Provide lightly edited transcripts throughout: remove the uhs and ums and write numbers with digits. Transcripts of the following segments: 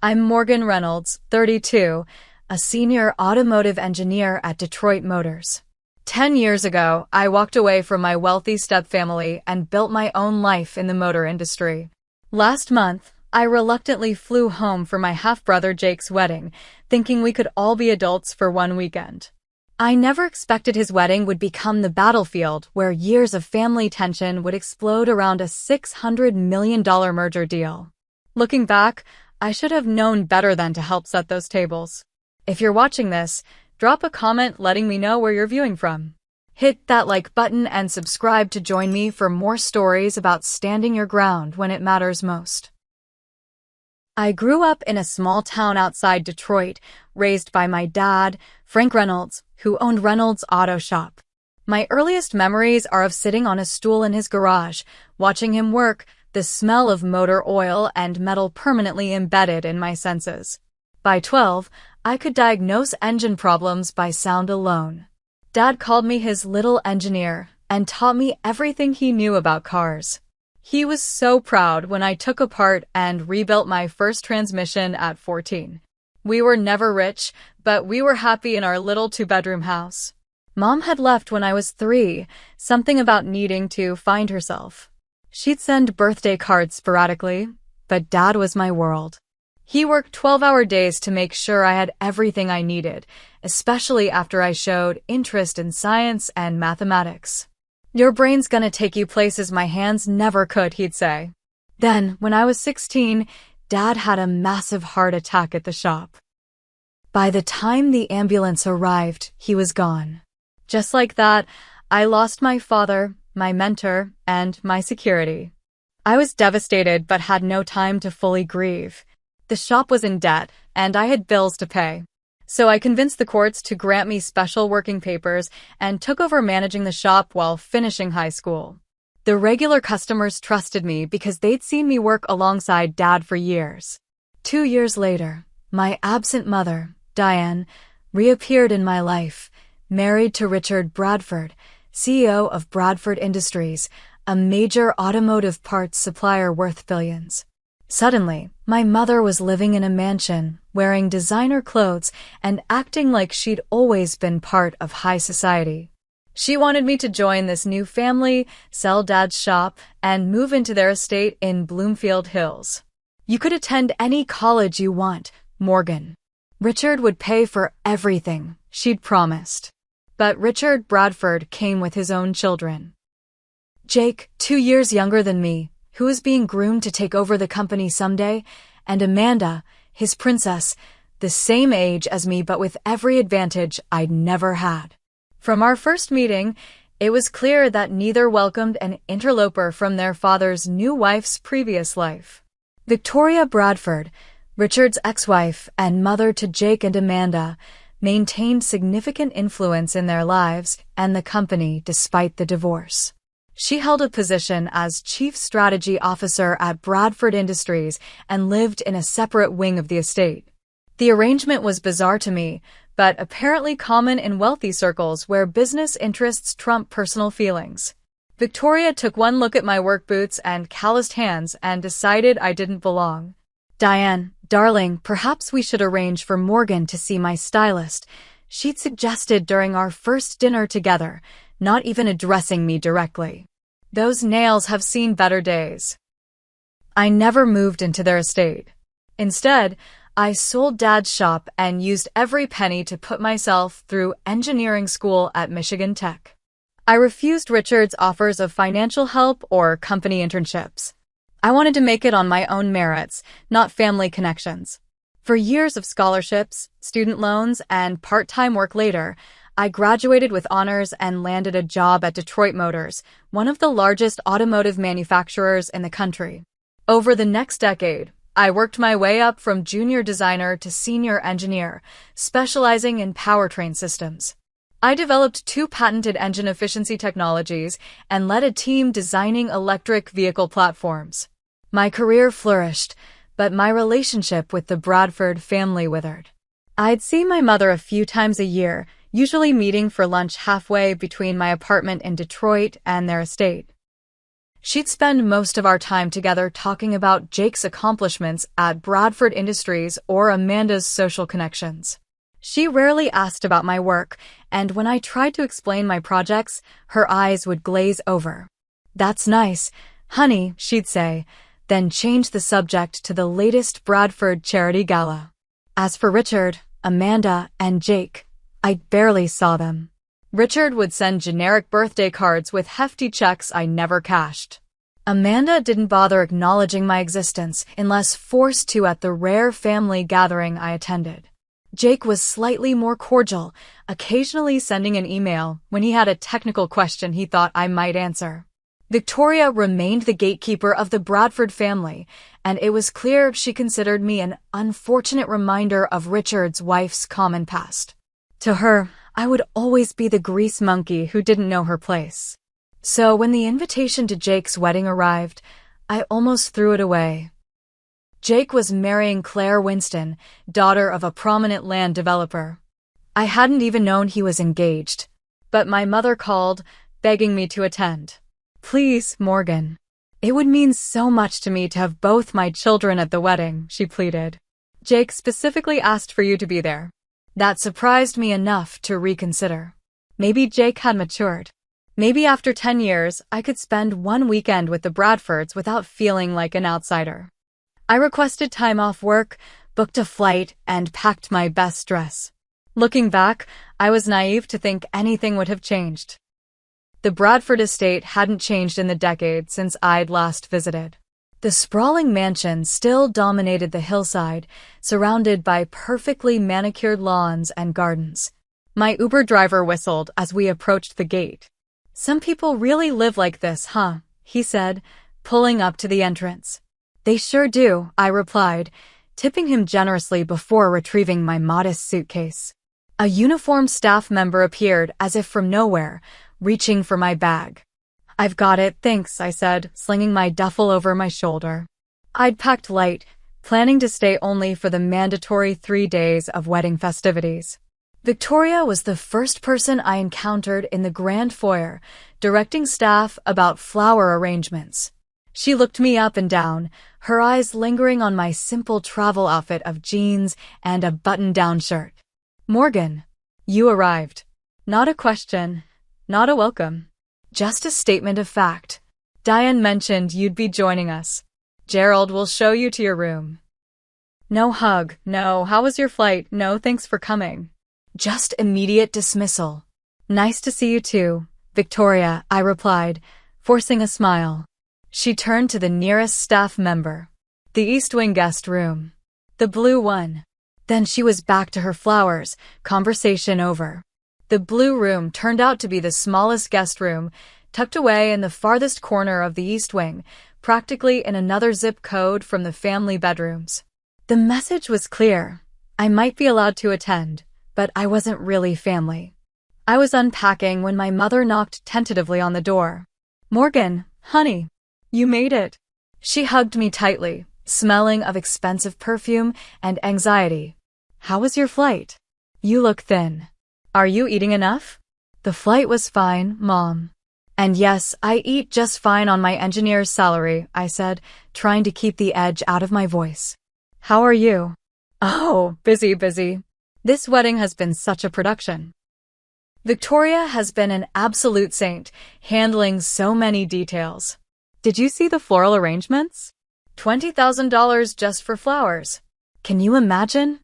I'm Morgan Reynolds, 32, a senior automotive engineer at Detroit Motors. 10 years ago, I walked away from my wealthy stepfamily and built my own life in the motor industry. Last month, I reluctantly flew home for my half-brother Jake's wedding, thinking we could all be adults for one weekend. I never expected his wedding would become the battlefield where years of family tension would explode around a $600 million merger deal. Looking back, I should have known better than to help set those tables. If you're watching this, drop a comment letting me know where you're viewing from. Hit that like button and subscribe to join me for more stories about standing your ground when it matters most. I grew up in a small town outside Detroit, raised by my dad, Frank Reynolds, who owned Reynolds Auto Shop. My earliest memories are of sitting on a stool in his garage, watching him work, the smell of motor oil and metal permanently embedded in my senses. By 12, I could diagnose engine problems by sound alone. Dad called me his little engineer and taught me everything he knew about cars. He was so proud when I took apart and rebuilt my first transmission at 14. We were never rich, but we were happy in our little two-bedroom house. Mom had left when I was 3, something about needing to find herself. She'd send birthday cards sporadically, but Dad was my world. He worked 12-hour days to make sure I had everything I needed, especially after I showed interest in science and mathematics. "Your brain's gonna take you places my hands never could," he'd say. Then, when I was 16, Dad had a massive heart attack at the shop. By the time the ambulance arrived, he was gone. Just like that, I lost my father, my mentor, and my security. I was devastated but had no time to fully grieve. The shop was in debt, and I had bills to pay. So I convinced the courts to grant me special working papers and took over managing the shop while finishing high school. The regular customers trusted me because they'd seen me work alongside Dad for years. 2 years later, my absent mother, Diane, reappeared in my life, married to Richard Bradford, CEO of Bradford Industries, a major automotive parts supplier worth billions. Suddenly, my mother was living in a mansion, wearing designer clothes and acting like she'd always been part of high society. She wanted me to join this new family, sell Dad's shop, and move into their estate in Bloomfield Hills. "You could attend any college you want, Morgan. Richard would pay for everything," she'd promised. But Richard Bradford came with his own children. Jake, 2 years younger than me, who was being groomed to take over the company someday, and Amanda, his princess, the same age as me but with every advantage I'd never had. From our first meeting, it was clear that neither welcomed an interloper from their father's new wife's previous life. Victoria Bradford, Richard's ex-wife and mother to Jake and Amanda, maintained significant influence in their lives and the company despite the divorce. She held a position as Chief Strategy Officer at Bradford Industries and lived in a separate wing of the estate. The arrangement was bizarre to me, but apparently common in wealthy circles where business interests trump personal feelings. Victoria took one look at my work boots and calloused hands and decided I didn't belong. "Diane, darling, perhaps we should arrange for Morgan to see my stylist," she'd suggested during our first dinner together, not even addressing me directly. "Those nails have seen better days." I never moved into their estate. Instead, I sold Dad's shop and used every penny to put myself through engineering school at Michigan Tech. I refused Richard's offers of financial help or company internships. I wanted to make it on my own merits, not family connections. For years of scholarships, student loans, and part-time work later, I graduated with honors and landed a job at Detroit Motors, one of the largest automotive manufacturers in the country. Over the next decade, I worked my way up from junior designer to senior engineer, specializing in powertrain systems. I developed 2 patented engine efficiency technologies and led a team designing electric vehicle platforms. My career flourished, but my relationship with the Bradford family withered. I'd see my mother a few times a year, usually meeting for lunch halfway between my apartment in Detroit and their estate. She'd spend most of our time together talking about Jake's accomplishments at Bradford Industries or Amanda's social connections. She rarely asked about my work, and when I tried to explain my projects, her eyes would glaze over. "That's nice, honey," she'd say, then change the subject to the latest Bradford charity gala. As for Richard, Amanda, and Jake, I barely saw them. Richard would send generic birthday cards with hefty checks I never cashed. Amanda didn't bother acknowledging my existence unless forced to at the rare family gathering I attended. Jake was slightly more cordial, occasionally sending an email when he had a technical question he thought I might answer. Victoria remained the gatekeeper of the Bradford family, and it was clear she considered me an unfortunate reminder of Richard's wife's common past. To her, I would always be the grease monkey who didn't know her place. So when the invitation to Jake's wedding arrived, I almost threw it away. Jake was marrying Claire Winston, daughter of a prominent land developer. I hadn't even known he was engaged, but my mother called, begging me to attend. "Please, Morgan. It would mean so much to me to have both my children at the wedding," she pleaded. "Jake specifically asked for you to be there." That surprised me enough to reconsider. Maybe Jake had matured. Maybe after 10 years, I could spend one weekend with the Bradfords without feeling like an outsider. I requested time off work, booked a flight, and packed my best dress. Looking back, I was naive to think anything would have changed. The Bradford estate hadn't changed in the decade since I'd last visited. The sprawling mansion still dominated the hillside, surrounded by perfectly manicured lawns and gardens. My Uber driver whistled as we approached the gate. "Some people really live like this, huh?" he said, pulling up to the entrance. "They sure do," I replied, tipping him generously before retrieving my modest suitcase. A uniformed staff member appeared as if from nowhere, reaching for my bag. "I've got it, thanks," I said, slinging my duffel over my shoulder. I'd packed light, planning to stay only for the mandatory 3 days of wedding festivities. Victoria was the first person I encountered in the grand foyer, directing staff about flower arrangements. She looked me up and down, her eyes lingering on my simple travel outfit of jeans and a button-down shirt. "Morgan, you arrived." Not a question, not a welcome. Just a statement of fact. "Diane mentioned you'd be joining us. Gerald will show you to your room." No hug, no "how was your flight?" no "thanks for coming." Just immediate dismissal. "Nice to see you too, Victoria," I replied, forcing a smile. She turned to the nearest staff member. "The East Wing guest room. The blue one." Then she was back to her flowers, conversation over. The blue room turned out to be the smallest guest room, tucked away in the farthest corner of the East Wing, practically in another zip code from the family bedrooms. The message was clear. I might be allowed to attend, but I wasn't really family. I was unpacking when my mother knocked tentatively on the door. "Morgan, honey, you made it." She hugged me tightly, smelling of expensive perfume and anxiety. "How was your flight? You look thin. Are you eating enough?" "The flight was fine, Mom. And yes, I eat just fine on my engineer's salary," I said, trying to keep the edge out of my voice. "How are you?" "Oh, busy. This wedding has been such a production." Victoria has been an absolute saint, handling so many details. "Did you see the floral arrangements? $20,000 just for flowers. Can you imagine?"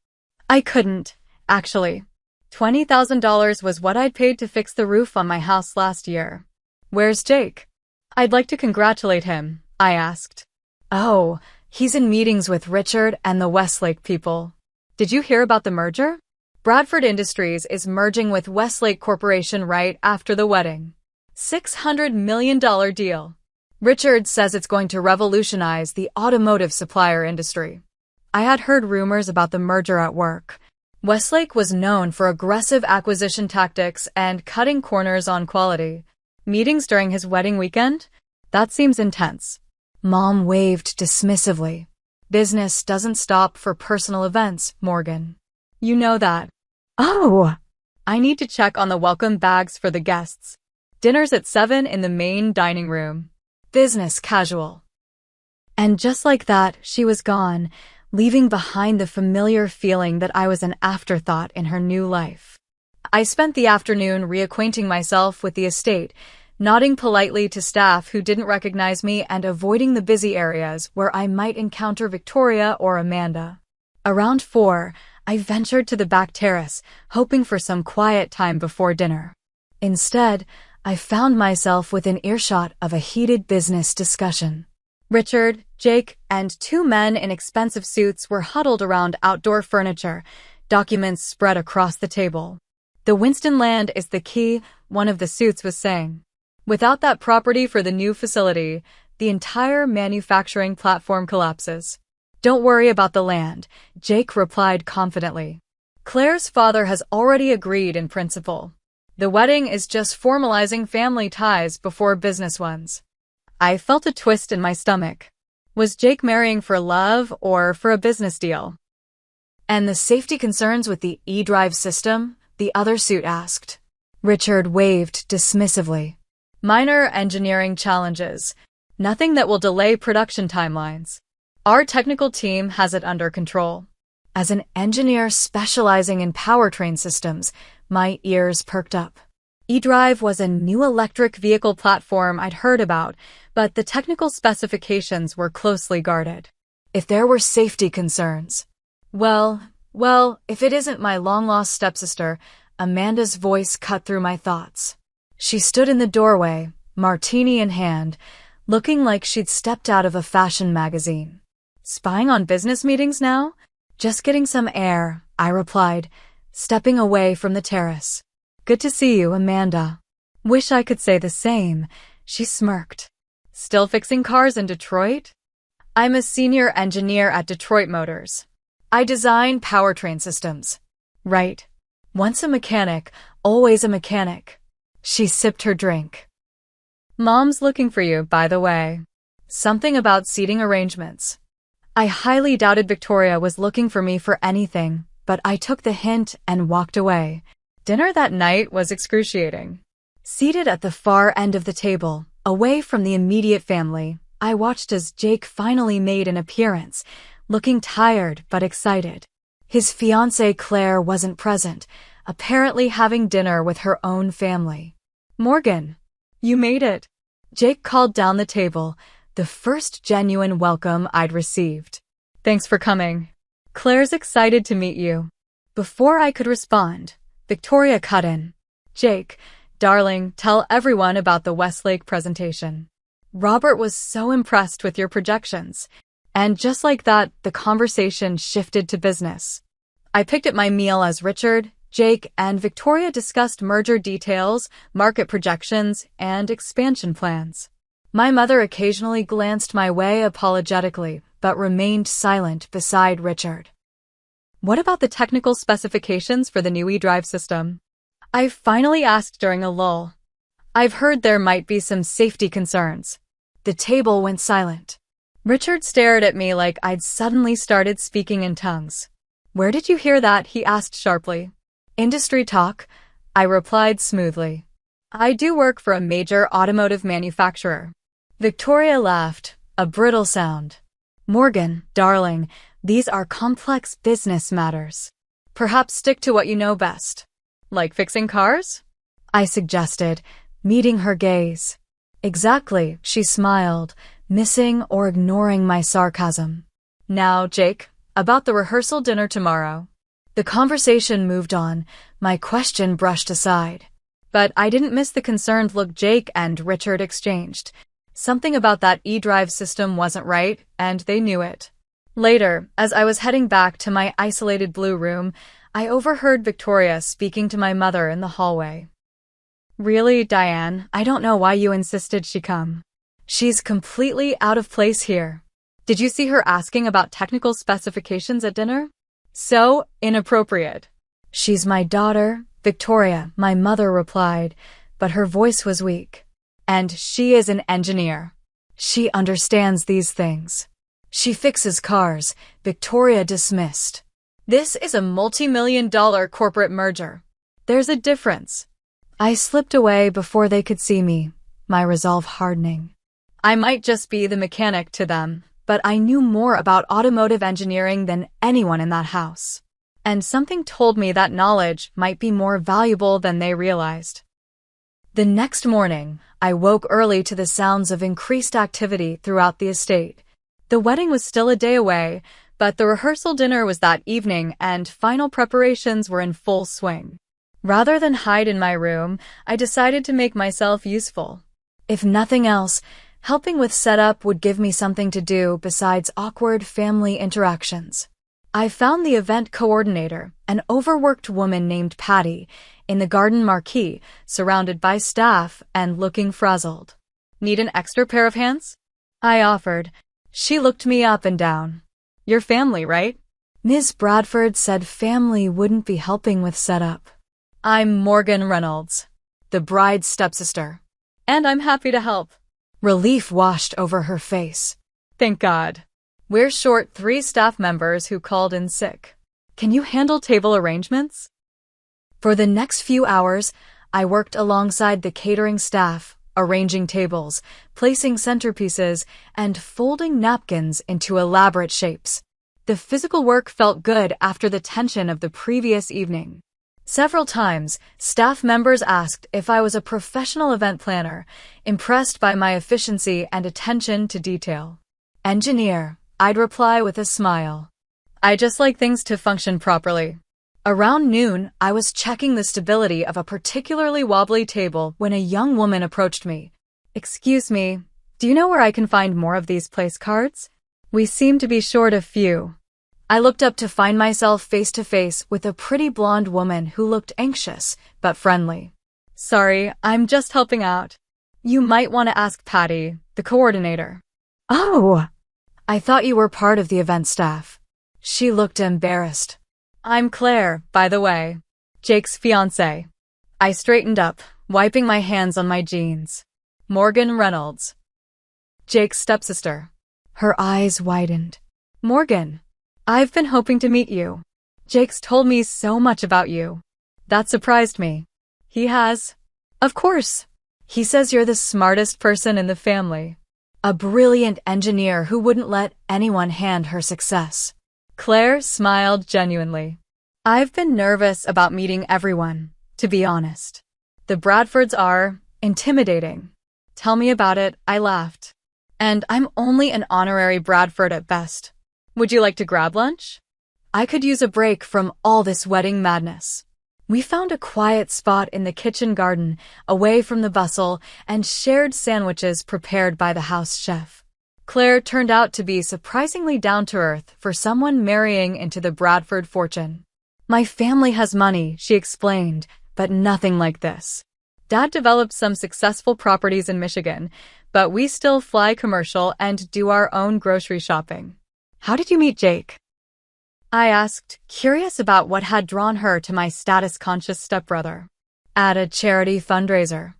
I couldn't, actually. $20,000 was what I'd paid to fix the roof on my house last year. "Where's Jake?" "I'd like to congratulate him," I asked. "Oh, he's in meetings with Richard and the Westlake people. Did you hear about the merger? Bradford Industries is merging with Westlake Corporation right after the wedding. $600 million deal. Richard says it's going to revolutionize the automotive supplier industry." I had heard rumors about the merger at work. Westlake was known for aggressive acquisition tactics and cutting corners on quality. Meetings during his wedding weekend? That seems intense. Mom waved dismissively. "Business doesn't stop for personal events, Morgan. You know that." "Oh!" "I need to check on the welcome bags for the guests. Dinner's at 7 in the main dining room." business casual. And just like that, she was gone, leaving behind the familiar feeling that I was an afterthought in her new life. I spent the afternoon reacquainting myself with the estate, nodding politely to staff who didn't recognize me and avoiding the busy areas where I might encounter Victoria or Amanda. Around 4, I ventured to the back terrace, hoping for some quiet time before dinner. Instead, I found myself within earshot of a heated business discussion. Richard, Jake, and 2 men in expensive suits were huddled around outdoor furniture, documents spread across the table. "The Winston land is the key," one of the suits was saying. "Without that property for the new facility, the entire manufacturing platform collapses." "Don't worry about the land," Jake replied confidently. "Claire's father has already agreed in principle. The wedding is just formalizing family ties before business ones." I felt a twist in my stomach. Was Jake marrying for love or for a business deal? "And the safety concerns with the e-drive system?" the other suit asked. Richard waved dismissively. "Minor engineering challenges. Nothing that will delay production timelines. Our technical team has it under control." As an engineer specializing in powertrain systems, my ears perked up. E-Drive was a new electric vehicle platform I'd heard about, but the technical specifications were closely guarded. If there were safety concerns... Well, if it isn't my long-lost stepsister, Amanda's voice cut through my thoughts. She stood in the doorway, martini in hand, looking like she'd stepped out of a fashion magazine. "Spying on business meetings now?" "Just getting some air," I replied, stepping away from the terrace. "Good to see you, Amanda." "Wish I could say the same," she smirked. "Still fixing cars in Detroit?" "I'm a senior engineer at Detroit Motors. I design powertrain systems." "Right. Once a mechanic, always a mechanic." She sipped her drink. "Mom's looking for you, by the way. Something about seating arrangements." I highly doubted Victoria was looking for me for anything, but I took the hint and walked away. Dinner that night was excruciating. Seated at the far end of the table, away from the immediate family, I watched as Jake finally made an appearance, looking tired but excited. His fiancée Claire wasn't present, apparently having dinner with her own family. "Morgan, you made it," Jake called down the table, the first genuine welcome I'd received. "Thanks for coming. Claire's excited to meet you." Before I could respond, Victoria cut in. "Jake, darling, tell everyone about the Westlake presentation. Robert was so impressed with your projections." And just like that, the conversation shifted to business. I picked at my meal as Richard, Jake, and Victoria discussed merger details, market projections, and expansion plans. My mother occasionally glanced my way apologetically, but remained silent beside Richard. "What about the technical specifications for the new e-drive system?" I finally asked during a lull. "I've heard there might be some safety concerns." The table went silent. Richard stared at me like I'd suddenly started speaking in tongues. "Where did you hear that?" he asked sharply. "Industry talk," I replied smoothly. "I do work for a major automotive manufacturer." Victoria laughed, a brittle sound. "Morgan, darling, these are complex business matters. Perhaps stick to what you know best." "Like fixing cars?" I suggested, meeting her gaze. "Exactly," she smiled, missing or ignoring my sarcasm. "Now, Jake, about the rehearsal dinner tomorrow." The conversation moved on, my question brushed aside. But I didn't miss the concerned look Jake and Richard exchanged. Something about that e-drive system wasn't right, and they knew it. Later, as I was heading back to my isolated blue room, I overheard Victoria speaking to my mother in the hallway. "Really, Diane, I don't know why you insisted she come. She's completely out of place here. Did you see her asking about technical specifications at dinner? So inappropriate." "She's my daughter, Victoria," my mother replied, but her voice was weak. "And she is an engineer. She understands these things. She fixes cars," Victoria dismissed. "This is a multi-million-dollar corporate merger. There's a difference." I slipped away before they could see me, my resolve hardening. I might just be the mechanic to them, but I knew more about automotive engineering than anyone in that house. And something told me that knowledge might be more valuable than they realized. The next morning, I woke early to the sounds of increased activity throughout the estate. The wedding was still a day away, but the rehearsal dinner was that evening and final preparations were in full swing. Rather than hide in my room, I decided to make myself useful. If nothing else, helping with setup would give me something to do besides awkward family interactions. I found the event coordinator, an overworked woman named Patty, in the garden marquee, surrounded by staff and looking frazzled. Need an extra pair of hands? I offered. She looked me up and down. Your family, right? Ms. Bradford said family wouldn't be helping with setup. I'm Morgan Reynolds, the bride's stepsister. And I'm happy to help. Relief washed over her face. Thank God. We're short 3 staff members who called in sick. Can you handle table arrangements? For the next few hours, I worked alongside the catering staff, arranging tables, placing centerpieces, and folding napkins into elaborate shapes. The physical work felt good after the tension of the previous evening. Several times, staff members asked if I was a professional event planner, impressed by my efficiency and attention to detail. Engineer, I'd reply with a smile. I just like things to function properly. Around noon, I was checking the stability of a particularly wobbly table when a young woman approached me. Excuse me, do you know where I can find more of these place cards? We seem to be short a few. I looked up to find myself face to face with a pretty blonde woman who looked anxious, but friendly. Sorry, I'm just helping out. You might want to ask Patty, the coordinator. Oh! I thought you were part of the event staff. She looked embarrassed. I'm Claire, by the way. Jake's fiancée. I straightened up, wiping my hands on my jeans. Morgan Reynolds. Jake's stepsister. Her eyes widened. Morgan. I've been hoping to meet you. Jake's told me so much about you. That surprised me. He has. Of course. He says you're the smartest person in the family. A brilliant engineer who wouldn't let anyone hand her success. Claire smiled genuinely. I've been nervous about meeting everyone, to be honest. The Bradfords are intimidating. Tell me about it, I laughed. And I'm only an honorary Bradford at best. Would you like to grab lunch? I could use a break from all this wedding madness. We found a quiet spot in the kitchen garden, away from the bustle, and shared sandwiches prepared by the house chef. Claire turned out to be surprisingly down-to-earth for someone marrying into the Bradford fortune. My family has money, she explained, but nothing like this. Dad developed some successful properties in Michigan, but we still fly commercial and do our own grocery shopping. How did you meet Jake? I asked, curious about what had drawn her to my status-conscious stepbrother. At a charity fundraiser.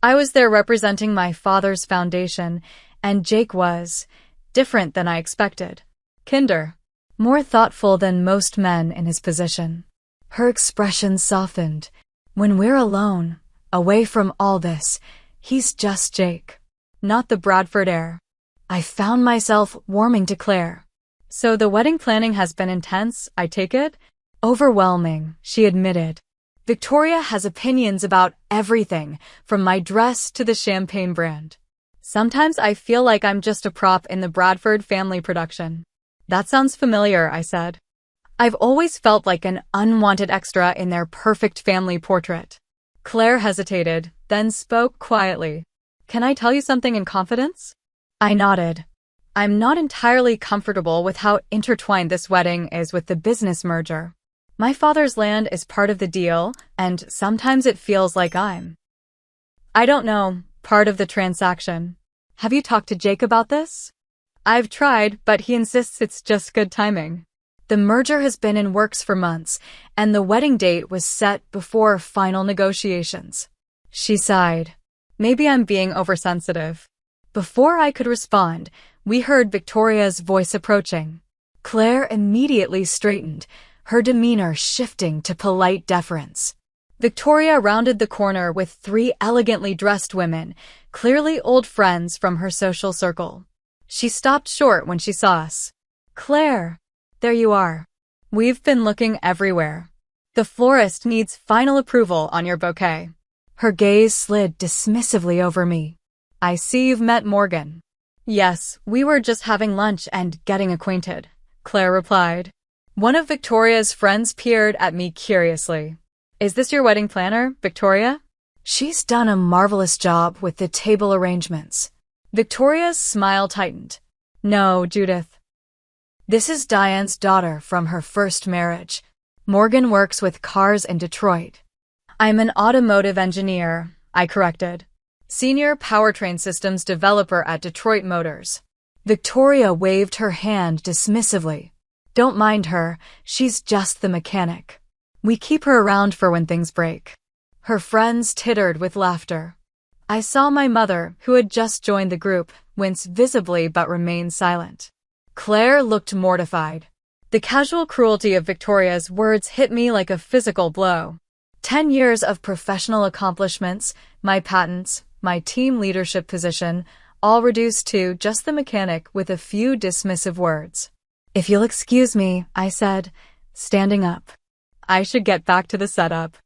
I was there representing my father's foundation, and Jake was different than I expected. Kinder. More thoughtful than most men in his position. Her expression softened. When we're alone, away from all this, he's just Jake. Not the Bradford heir. I found myself warming to Claire. So the wedding planning has been intense, I take it? Overwhelming, she admitted. Victoria has opinions about everything, from my dress to the champagne brand. Sometimes I feel like I'm just a prop in the Bradford family production. That sounds familiar, I said. I've always felt like an unwanted extra in their perfect family portrait. Claire hesitated, then spoke quietly. Can I tell you something in confidence? I nodded. I'm not entirely comfortable with how intertwined this wedding is with the business merger. My father's land is part of the deal, and sometimes it feels like I don't know, part of the transaction. Have you talked to Jake about this? I've tried, but he insists it's just good timing. The merger has been in works for months, and the wedding date was set before final negotiations. She sighed. Maybe I'm being oversensitive. Before I could respond, we heard Victoria's voice approaching. Claire immediately straightened, her demeanor shifting to polite deference. Victoria rounded the corner with three elegantly dressed women, clearly old friends from her social circle. She stopped short when she saw us. "Claire, there you are. We've been looking everywhere. The florist needs final approval on your bouquet." Her gaze slid dismissively over me. "I see you've met Morgan." "Yes, we were just having lunch and getting acquainted," Claire replied. One of Victoria's friends peered at me curiously. "Is this your wedding planner, Victoria?" "She's done a marvelous job with the table arrangements." Victoria's smile tightened. "No, Judith. This is Diane's daughter from her first marriage. Morgan works with cars in Detroit." "I'm an automotive engineer," I corrected. "Senior powertrain systems developer at Detroit Motors." Victoria waved her hand dismissively. "Don't mind her, she's just the mechanic. We keep her around for when things break." Her friends tittered with laughter. I saw my mother, who had just joined the group, wince visibly but remain silent. Claire looked mortified. The casual cruelty of Victoria's words hit me like a physical blow. 10 years of professional accomplishments, my patents, my team leadership position, all reduced to just the mechanic with a few dismissive words. "If you'll excuse me," I said, standing up. "I should get back to the setup."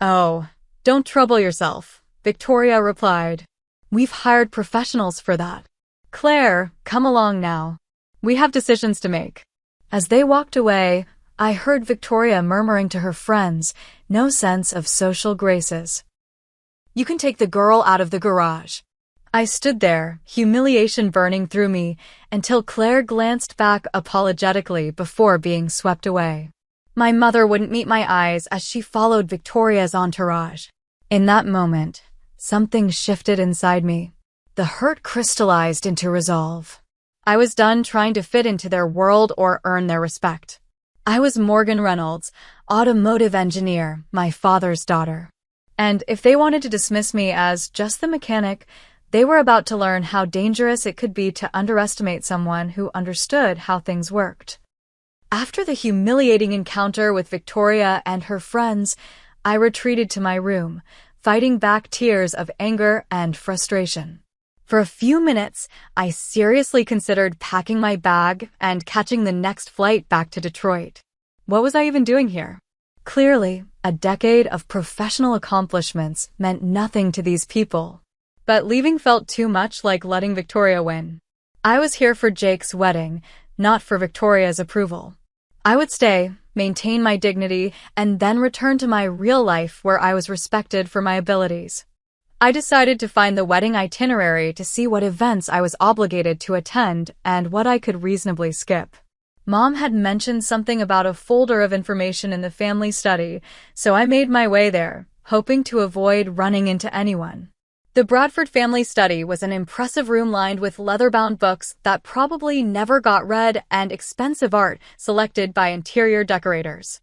"Oh, don't trouble yourself," Victoria replied. "We've hired professionals for that." "Claire, come along now. We have decisions to make." As they walked away, I heard Victoria murmuring to her friends, no sense of social graces. "You can take the girl out of the garage." I stood there, humiliation burning through me, until Claire glanced back apologetically before being swept away. My mother wouldn't meet my eyes as she followed Victoria's entourage. In that moment, something shifted inside me. The hurt crystallized into resolve. I was done trying to fit into their world or earn their respect. I was Morgan Reynolds, automotive engineer, my father's daughter. And if they wanted to dismiss me as just the mechanic, they were about to learn how dangerous it could be to underestimate someone who understood how things worked. After the humiliating encounter with Victoria and her friends, I retreated to my room, fighting back tears of anger and frustration. For a few minutes, I seriously considered packing my bag and catching the next flight back to Detroit. What was I even doing here? Clearly, a decade of professional accomplishments meant nothing to these people. But leaving felt too much like letting Victoria win. I was here for Jake's wedding, not for Victoria's approval. I would stay, maintain my dignity, and then return to my real life where I was respected for my abilities. I decided to find the wedding itinerary to see what events I was obligated to attend and what I could reasonably skip. Mom had mentioned something about a folder of information in the family study, so I made my way there, hoping to avoid running into anyone. The Bradford family study was an impressive room lined with leather-bound books that probably never got read and expensive art selected by interior decorators.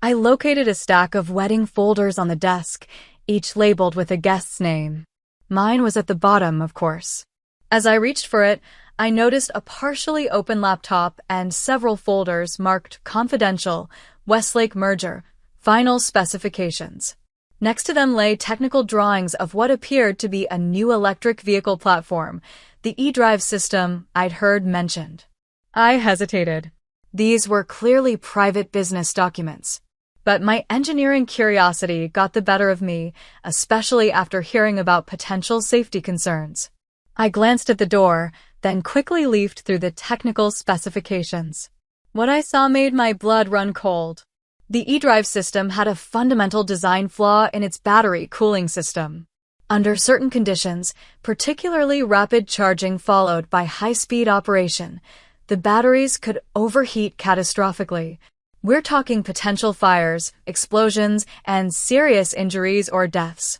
I located a stack of wedding folders on the desk, each labeled with a guest's name. Mine was at the bottom, of course. As I reached for it, I noticed a partially open laptop and several folders marked Confidential, Westlake Merger, Final Specifications. Next to them lay technical drawings of what appeared to be a new electric vehicle platform, the eDrive system I'd heard mentioned. I hesitated. These were clearly private business documents. But my engineering curiosity got the better of me, especially after hearing about potential safety concerns. I glanced at the door, then quickly leafed through the technical specifications. What I saw made my blood run cold. The eDrive system had a fundamental design flaw in its battery cooling system. Under certain conditions, particularly rapid charging followed by high-speed operation, the batteries could overheat catastrophically. We're talking potential fires, explosions, and serious injuries or deaths.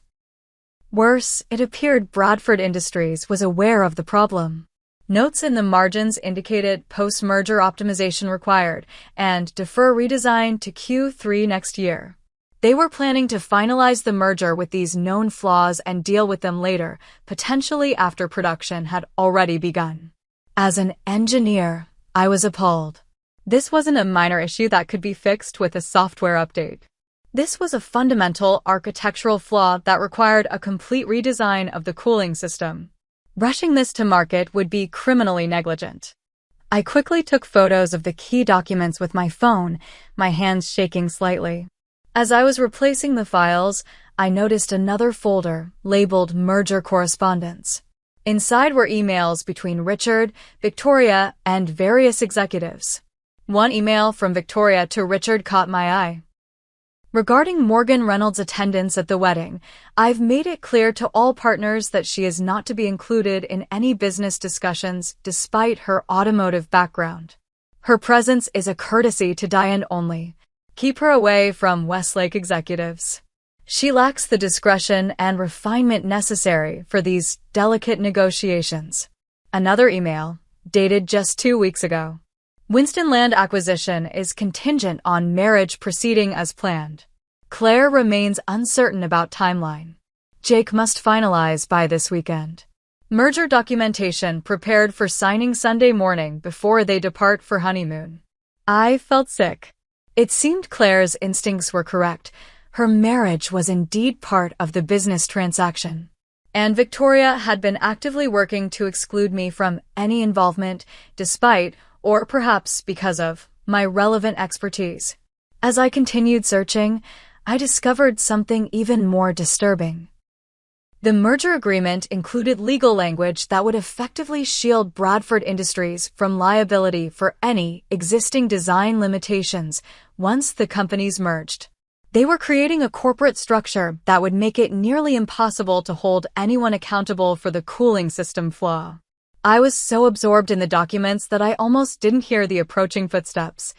Worse, it appeared Bradford Industries was aware of the problem. Notes in the margins indicated post-merger optimization required and defer redesign to Q3 next year. They were planning to finalize the merger with these known flaws and deal with them later, potentially after production had already begun. As an engineer, I was appalled. This wasn't a minor issue that could be fixed with a software update. This was a fundamental architectural flaw that required a complete redesign of the cooling system. Rushing this to market would be criminally negligent. I quickly took photos of the key documents with my phone, my hands shaking slightly. As I was replacing the files, I noticed another folder labeled Merger Correspondence. Inside were emails between Richard, Victoria, and various executives. One email from Victoria to Richard caught my eye. Regarding Morgan Reynolds' attendance at the wedding, I've made it clear to all partners that she is not to be included in any business discussions despite her automotive background. Her presence is a courtesy to Diane only. Keep her away from Westlake executives. She lacks the discretion and refinement necessary for these delicate negotiations. Another email, dated just 2 weeks ago. Winston land acquisition is contingent on marriage proceeding as planned. Claire remains uncertain about timeline. Jake must finalize by this weekend. Merger documentation prepared for signing Sunday morning before they depart for honeymoon. I felt sick. It seemed Claire's instincts were correct. Her marriage was indeed part of the business transaction. And Victoria had been actively working to exclude me from any involvement, despite, or perhaps because of, my relevant expertise. As I continued searching, I discovered something even more disturbing. The merger agreement included legal language that would effectively shield Bradford Industries from liability for any existing design limitations once the companies merged. They were creating a corporate structure that would make it nearly impossible to hold anyone accountable for the cooling system flaw. I was so absorbed in the documents that I almost didn't hear the approaching footsteps.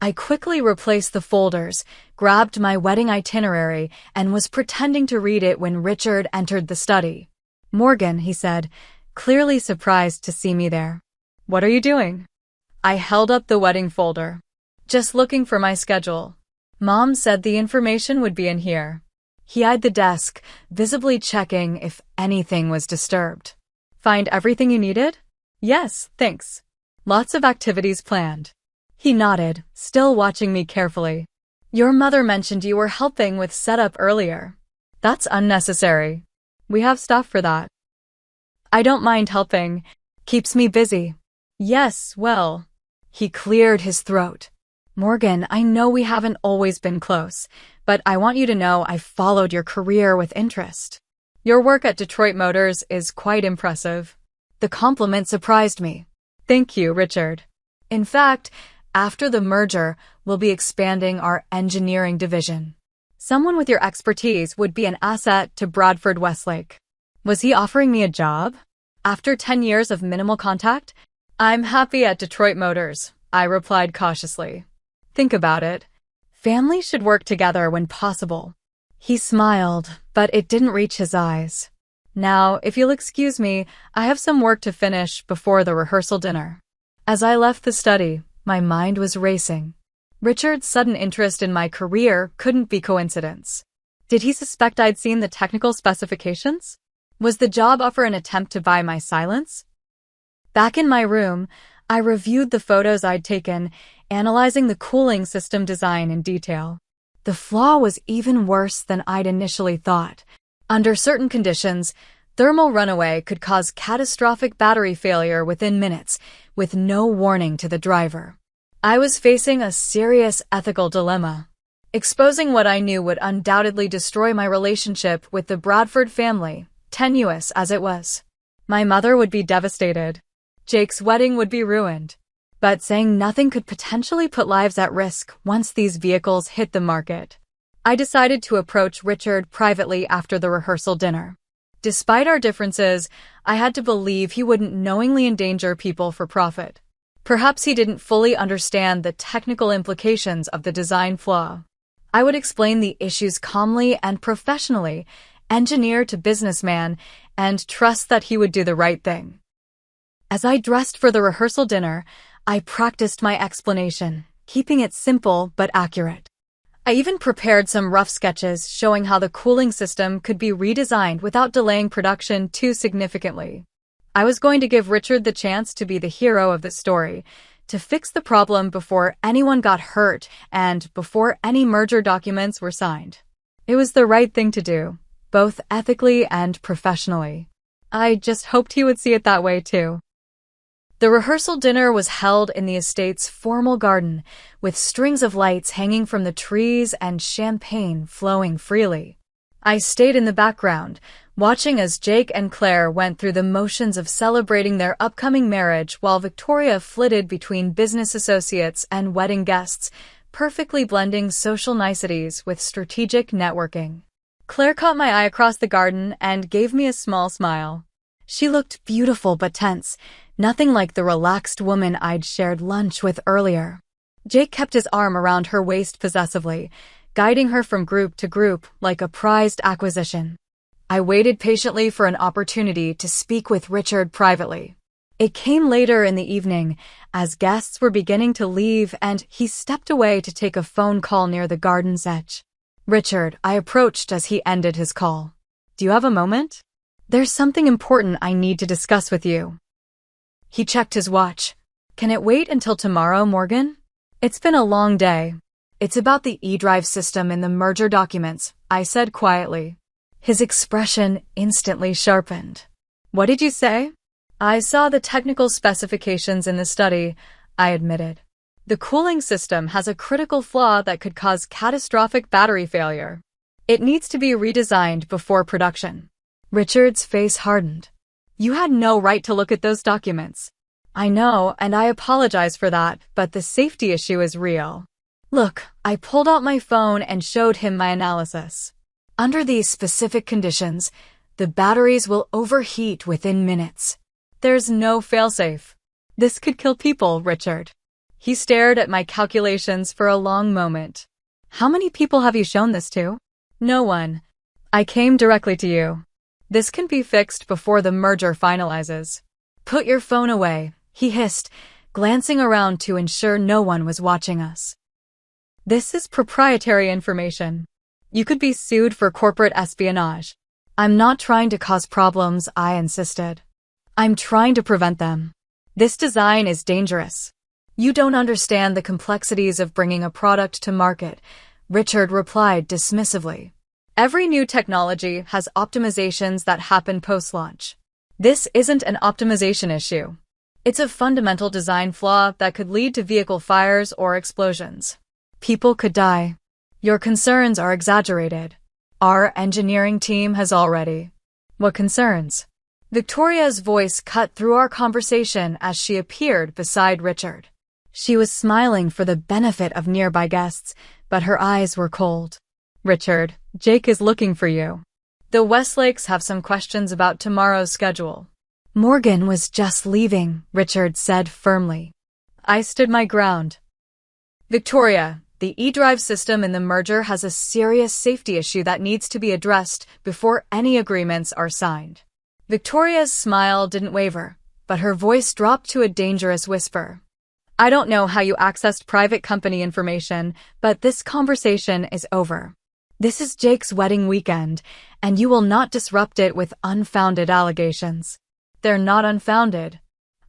I quickly replaced the folders, grabbed my wedding itinerary, and was pretending to read it when Richard entered the study. "Morgan," he said, clearly surprised to see me there. "What are you doing?" I held up the wedding folder. "Just looking for my schedule. Mom said the information would be in here." He eyed the desk, visibly checking if anything was disturbed. "Find everything you needed?" "Yes, thanks. Lots of activities planned." He nodded, still watching me carefully. "Your mother mentioned you were helping with setup earlier." "That's unnecessary. We have staff for that." "I don't mind helping. Keeps me busy." "Yes, well." He cleared his throat. "Morgan, I know we haven't always been close, but I want you to know I've followed your career with interest. Your work at Detroit Motors is quite impressive." The compliment surprised me. "Thank you, Richard. In fact, after the merger, we'll be expanding our engineering division. Someone with your expertise would be an asset to Bradford Westlake." Was he offering me a job? After 10 years of minimal contact? "I'm happy at Detroit Motors," I replied cautiously. "Think about it. Family should work together when possible." He smiled, but it didn't reach his eyes. "Now, if you'll excuse me, I have some work to finish before the rehearsal dinner." As I left the study, my mind was racing. Richard's sudden interest in my career couldn't be coincidence. Did he suspect I'd seen the technical specifications? Was the job offer an attempt to buy my silence? Back in my room, I reviewed the photos I'd taken, analyzing the cooling system design in detail. The flaw was even worse than I'd initially thought. Under certain conditions, thermal runaway could cause catastrophic battery failure within minutes, with no warning to the driver. I was facing a serious ethical dilemma. Exposing what I knew would undoubtedly destroy my relationship with the Bradford family, tenuous as it was. My mother would be devastated. Jake's wedding would be ruined. But saying nothing could potentially put lives at risk once these vehicles hit the market. I decided to approach Richard privately after the rehearsal dinner. Despite our differences, I had to believe he wouldn't knowingly endanger people for profit. Perhaps he didn't fully understand the technical implications of the design flaw. I would explain the issues calmly and professionally, engineer to businessman, and trust that he would do the right thing. As I dressed for the rehearsal dinner, I practiced my explanation, keeping it simple but accurate. I even prepared some rough sketches showing how the cooling system could be redesigned without delaying production too significantly. I was going to give Richard the chance to be the hero of the story, to fix the problem before anyone got hurt and before any merger documents were signed. It was the right thing to do, both ethically and professionally. I just hoped he would see it that way too. The rehearsal dinner was held in the estate's formal garden, with strings of lights hanging from the trees and champagne flowing freely. I stayed in the background, watching as Jake and Claire went through the motions of celebrating their upcoming marriage while Victoria flitted between business associates and wedding guests, perfectly blending social niceties with strategic networking. Claire caught my eye across the garden and gave me a small smile. She looked beautiful but tense, nothing like the relaxed woman I'd shared lunch with earlier. Jake kept his arm around her waist possessively, guiding her from group to group like a prized acquisition. I waited patiently for an opportunity to speak with Richard privately. It came later in the evening, as guests were beginning to leave, and he stepped away to take a phone call near the garden's edge. Richard, I approached as he ended his call. Do you have a moment? There's something important I need to discuss with you. He checked his watch. Can it wait until tomorrow, Morgan? It's been a long day. It's about the e-drive system in the merger documents, I said quietly. His expression instantly sharpened. What did you say? I saw the technical specifications in the study, I admitted. The cooling system has a critical flaw that could cause catastrophic battery failure. It needs to be redesigned before production. Richard's face hardened. You had no right to look at those documents. I know, and I apologize for that, but the safety issue is real. Look, I pulled out my phone and showed him my analysis. Under these specific conditions, the batteries will overheat within minutes. There's no failsafe. This could kill people, Richard. He stared at my calculations for a long moment. How many people have you shown this to? No one. I came directly to you. This can be fixed before the merger finalizes. Put your phone away, he hissed, glancing around to ensure no one was watching us. This is proprietary information. You could be sued for corporate espionage. I'm not trying to cause problems, I insisted. I'm trying to prevent them. This design is dangerous. You don't understand the complexities of bringing a product to market, Richard replied dismissively. Every new technology has optimizations that happen post-launch. This isn't an optimization issue. It's a fundamental design flaw that could lead to vehicle fires or explosions. People could die. Your concerns are exaggerated. Our engineering team has already. What concerns? Victoria's voice cut through our conversation as she appeared beside Richard. She was smiling for the benefit of nearby guests, but her eyes were cold. Richard, Jake is looking for you. The Westlakes have some questions about tomorrow's schedule. Morgan was just leaving, Richard said firmly. I stood my ground. Victoria, the e-drive system in the merger has a serious safety issue that needs to be addressed before any agreements are signed. Victoria's smile didn't waver, but her voice dropped to a dangerous whisper. I don't know how you accessed private company information, but this conversation is over. This is Jake's wedding weekend, and you will not disrupt it with unfounded allegations. They're not unfounded.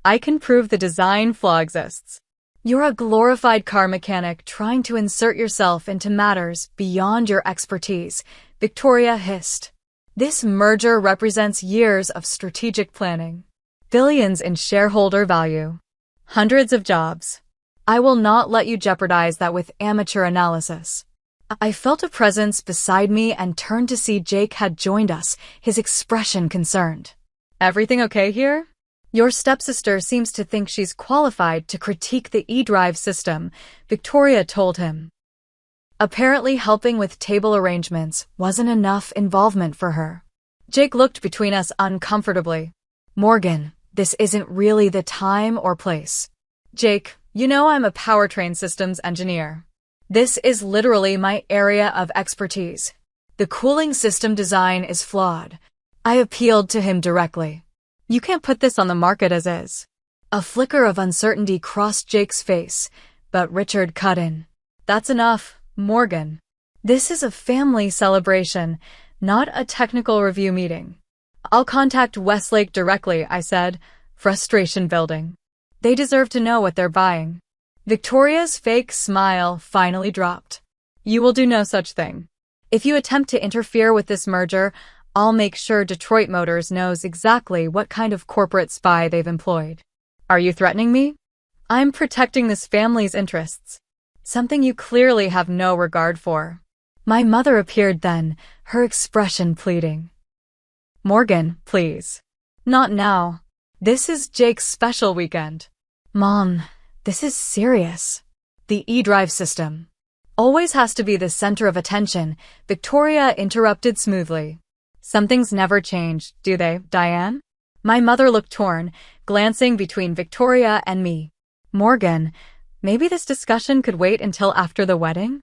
I can prove the design flaw exists. You're a glorified car mechanic trying to insert yourself into matters beyond your expertise, Victoria hissed. This merger represents years of strategic planning, billions in shareholder value, hundreds of jobs. I will not let you jeopardize that with amateur analysis. I felt a presence beside me and turned to see Jake had joined us, his expression concerned. Everything okay here? Your stepsister seems to think she's qualified to critique the e-drive system, Victoria told him. Apparently helping with table arrangements wasn't enough involvement for her. Jake looked between us uncomfortably. Morgan, this isn't really the time or place. Jake, you know I'm a powertrain systems engineer. This is literally my area of expertise. The cooling system design is flawed. I appealed to him directly. You can't put this on the market as is. A flicker of uncertainty crossed Jake's face, but Richard cut in. That's enough, Morgan. This is a family celebration, not a technical review meeting. I'll contact Westlake directly, I said, frustration building. They deserve to know what they're buying. Victoria's fake smile finally dropped. You will do no such thing. If you attempt to interfere with this merger, I'll make sure Detroit Motors knows exactly what kind of corporate spy they've employed. Are you threatening me? I'm protecting this family's interests. Something you clearly have no regard for. My mother appeared then, her expression pleading. Morgan, please. Not now. This is Jake's special weekend. Mom, this is serious. The e-drive system always has to be the center of attention, Victoria interrupted smoothly. Some things never change, do they, Diane? My mother looked torn, glancing between Victoria and me. Morgan, maybe this discussion could wait until after the wedding?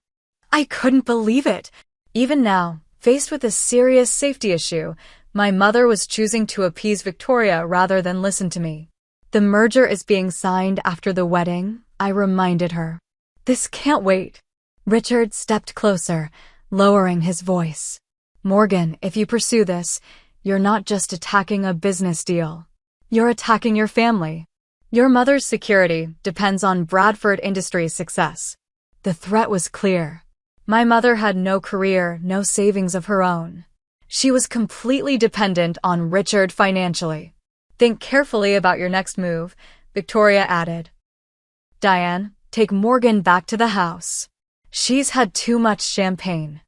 I couldn't believe it. Even now, faced with a serious safety issue, my mother was choosing to appease Victoria rather than listen to me. The merger is being signed after the wedding, I reminded her. This can't wait. Richard stepped closer, lowering his voice. Morgan, if you pursue this, you're not just attacking a business deal. You're attacking your family. Your mother's security depends on Bradford Industries' success. The threat was clear. My mother had no career, no savings of her own. She was completely dependent on Richard financially. Think carefully about your next move, Victoria added. Diane, take Morgan back to the house. She's had too much champagne.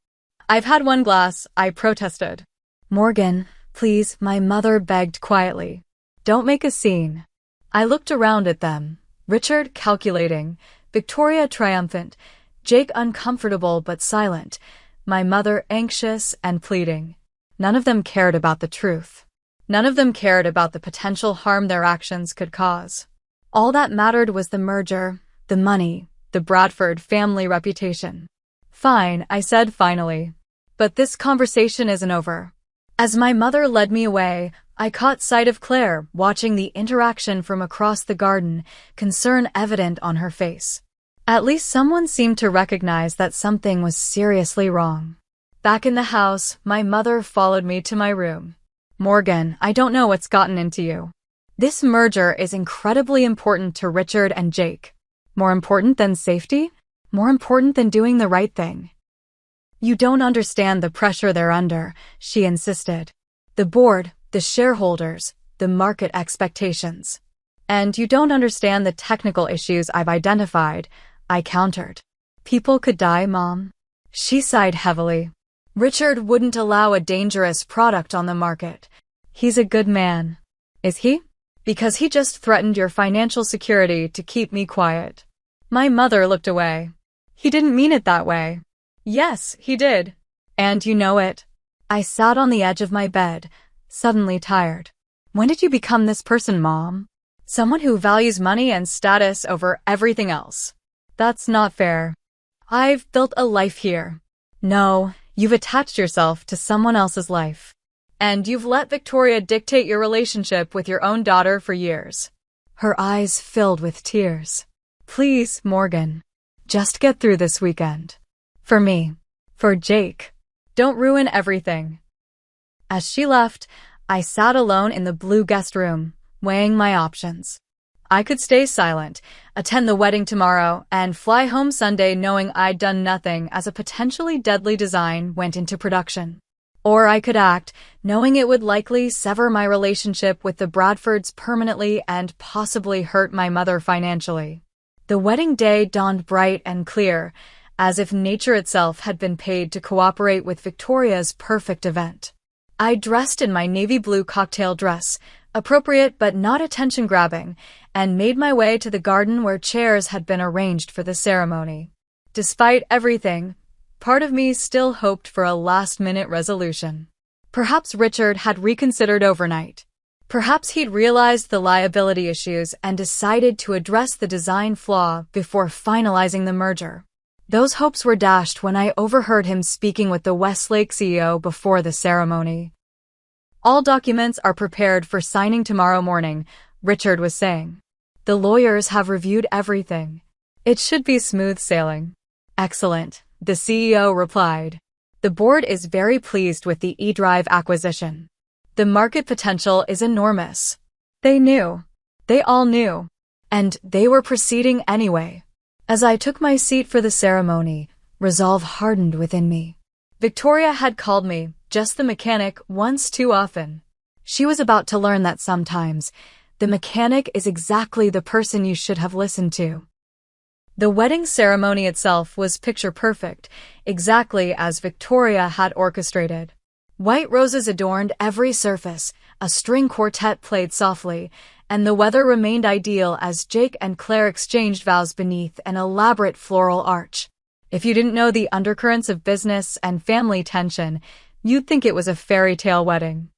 I've had one glass, I protested. Morgan, please, my mother begged quietly. Don't make a scene. I looked around at them, Richard calculating, Victoria triumphant, Jake uncomfortable but silent, my mother anxious and pleading. None of them cared about the truth. None of them cared about the potential harm their actions could cause. All that mattered was the merger, the money, the Bradford family reputation. Fine, I said finally. But this conversation isn't over. As my mother led me away, I caught sight of Claire watching the interaction from across the garden, concern evident on her face. At least someone seemed to recognize that something was seriously wrong. Back in the house, my mother followed me to my room. Morgan, I don't know what's gotten into you. This merger is incredibly important to Richard and Jake. More important than safety? More important than doing the right thing. You don't understand the pressure they're under, she insisted. The board, the shareholders, the market expectations. And you don't understand the technical issues I've identified, I countered. People could die, Mom. She sighed heavily. Richard wouldn't allow a dangerous product on the market. He's a good man. Is he? Because he just threatened your financial security to keep me quiet. My mother looked away. He didn't mean it that way. Yes, he did. And you know it. I sat on the edge of my bed, suddenly tired. When did you become this person, Mom? Someone who values money and status over everything else. That's not fair. I've built a life here. No, you've attached yourself to someone else's life. And you've let Victoria dictate your relationship with your own daughter for years. Her eyes filled with tears. Please, Morgan. Just get through this weekend. For me. For Jake. Don't ruin everything. As she left, I sat alone in the blue guest room, weighing my options. I could stay silent, attend the wedding tomorrow, and fly home Sunday knowing I'd done nothing as a potentially deadly design went into production. Or I could act, knowing it would likely sever my relationship with the Bradfords permanently and possibly hurt my mother financially. The wedding day dawned bright and clear, as if nature itself had been paid to cooperate with Victoria's perfect event. I dressed in my navy blue cocktail dress, appropriate but not attention-grabbing, and made my way to the garden where chairs had been arranged for the ceremony. Despite everything, part of me still hoped for a last-minute resolution. Perhaps Richard had reconsidered overnight. Perhaps he'd realized the liability issues and decided to address the design flaw before finalizing the merger. Those hopes were dashed when I overheard him speaking with the Westlake CEO before the ceremony. All documents are prepared for signing tomorrow morning, Richard was saying. The lawyers have reviewed everything. It should be smooth sailing. Excellent, the CEO replied. The board is very pleased with the eDrive acquisition. The market potential is enormous. They knew. They all knew. and they were proceeding anyway. As I took my seat for the ceremony, resolve hardened within me. Victoria had called me just the mechanic once too often. She was about to learn that sometimes the mechanic is exactly the person you should have listened to. The wedding ceremony itself was picture perfect, exactly as Victoria had orchestrated. White roses adorned every surface, a string quartet played softly, and the weather remained ideal as Jake and Claire exchanged vows beneath an elaborate floral arch. If you didn't know the undercurrents of business and family tension, you'd think it was a fairy tale wedding.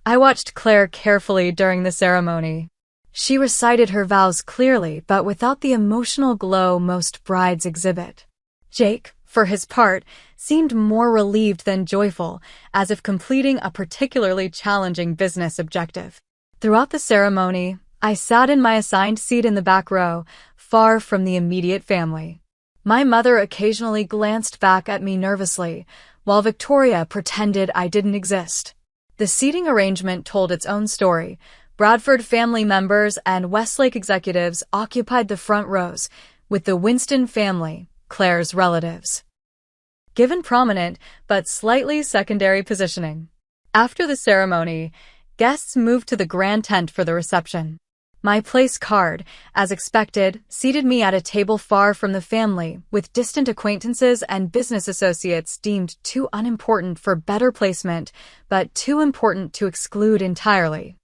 I watched Claire carefully during the ceremony. She recited her vows clearly, but without the emotional glow most brides exhibit. Jake, for his part, seemed more relieved than joyful, as if completing a particularly challenging business objective. Throughout the ceremony, I sat in my assigned seat in the back row, far from the immediate family. My mother occasionally glanced back at me nervously, while Victoria pretended I didn't exist. The seating arrangement told its own story. Bradford family members and Westlake executives occupied the front rows, with the Winston family, Claire's relatives, given prominent but slightly secondary positioning. After the ceremony, guests moved to the grand tent for the reception. My place card, as expected, seated me at a table far from the family, with distant acquaintances and business associates deemed too unimportant for better placement, but too important to exclude entirely.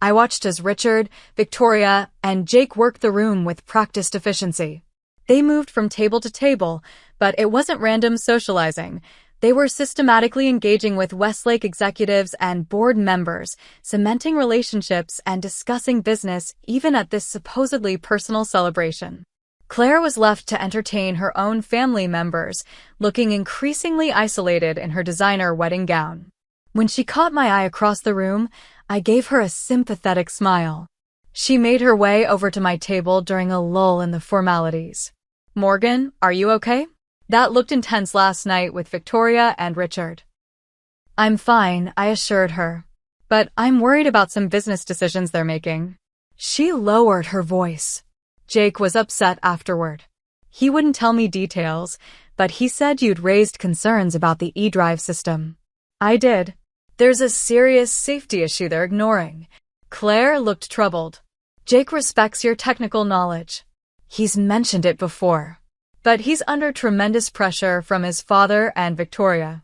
I watched as Richard, Victoria, and Jake worked the room with practiced efficiency. They moved from table to table, but it wasn't random socializing. They were systematically engaging with Westlake executives and board members, cementing relationships and discussing business even at this supposedly personal celebration. Claire was left to entertain her own family members, looking increasingly isolated in her designer wedding gown. When she caught my eye across the room, I gave her a sympathetic smile. She made her way over to my table during a lull in the formalities. "Morgan, are you okay? That looked intense last night with Victoria and Richard." "I'm fine," I assured her. "But I'm worried about some business decisions they're making." She lowered her voice. Jake was upset afterward. He wouldn't tell me details, but he said you'd raised concerns about the e-drive system. I did. There's a serious safety issue they're ignoring. Claire looked troubled. Jake respects your technical knowledge. He's mentioned it before. But he's under tremendous pressure from his father and Victoria.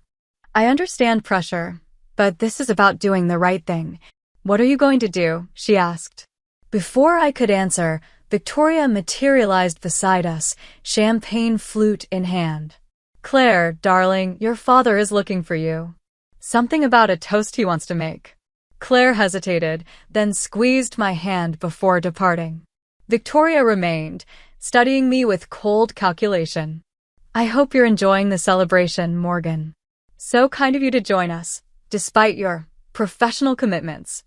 I understand pressure, but this is about doing the right thing. "What are you going to do?" she asked. Before I could answer, Victoria materialized beside us, champagne flute in hand. "Claire, darling, your father is looking for you. Something about a toast he wants to make." Claire hesitated, then squeezed my hand before departing. Victoria remained, studying me with cold calculation. "I hope you're enjoying the celebration, Morgan. So kind of you to join us, despite your professional commitments."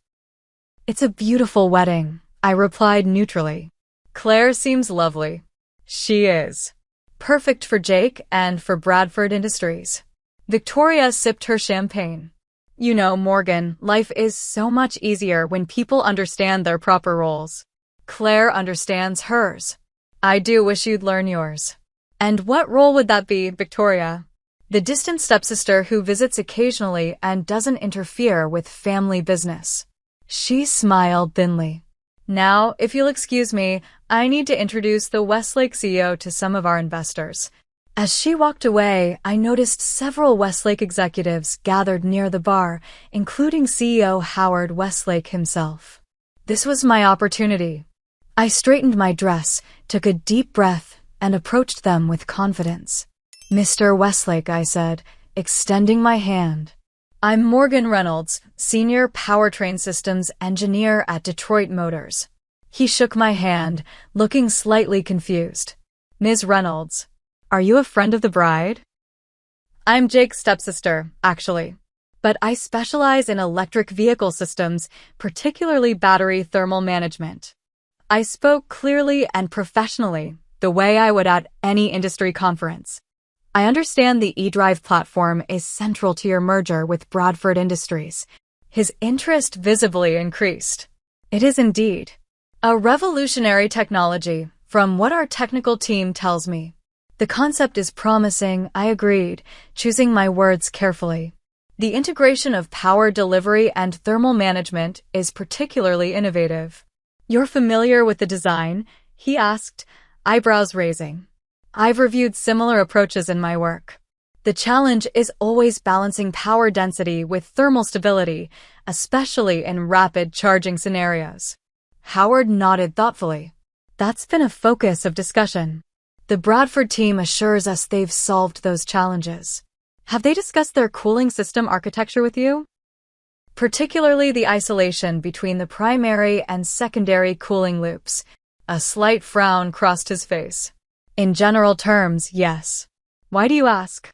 "It's a beautiful wedding," I replied neutrally. "Claire seems lovely." "She is. Perfect for Jake and for Bradford Industries." Victoria sipped her champagne. "You know, Morgan, life is so much easier when people understand their proper roles. Claire understands hers. I do wish you'd learn yours." "And what role would that be, Victoria?" "The distant stepsister who visits occasionally and doesn't interfere with family business." She smiled thinly. "Now, if you'll excuse me, I need to introduce the Westlake CEO to some of our investors." As she walked away, I noticed several Westlake executives gathered near the bar, including CEO Howard Westlake himself. This was my opportunity. I straightened my dress, took a deep breath, and approached them with confidence. "Mr. Westlake," I said, extending my hand. "I'm Morgan Reynolds, Senior Powertrain Systems Engineer at Detroit Motors." He shook my hand, looking slightly confused. "Ms. Reynolds, are you a friend of the bride?" "I'm Jake's stepsister, actually. But I specialize in electric vehicle systems, particularly battery thermal management." I spoke clearly and professionally, the way I would at any industry conference. "I understand the eDrive platform is central to your merger with Bradford Industries." His interest visibly increased. "It is indeed. A revolutionary technology, from what our technical team tells me. The concept is promising, I agreed, choosing my words carefully. The integration of power delivery and thermal management is particularly innovative. You're familiar with the design? He asked, eyebrows raising. I've reviewed similar approaches in my work. The challenge is always balancing power density with thermal stability, especially in rapid charging scenarios. Howard nodded thoughtfully. That's been a focus of discussion. The Bradford team assures us they've solved those challenges. Have they discussed their cooling system architecture with you? Particularly the isolation between the primary and secondary cooling loops. A slight frown crossed his face. In general terms, yes. Why do you ask?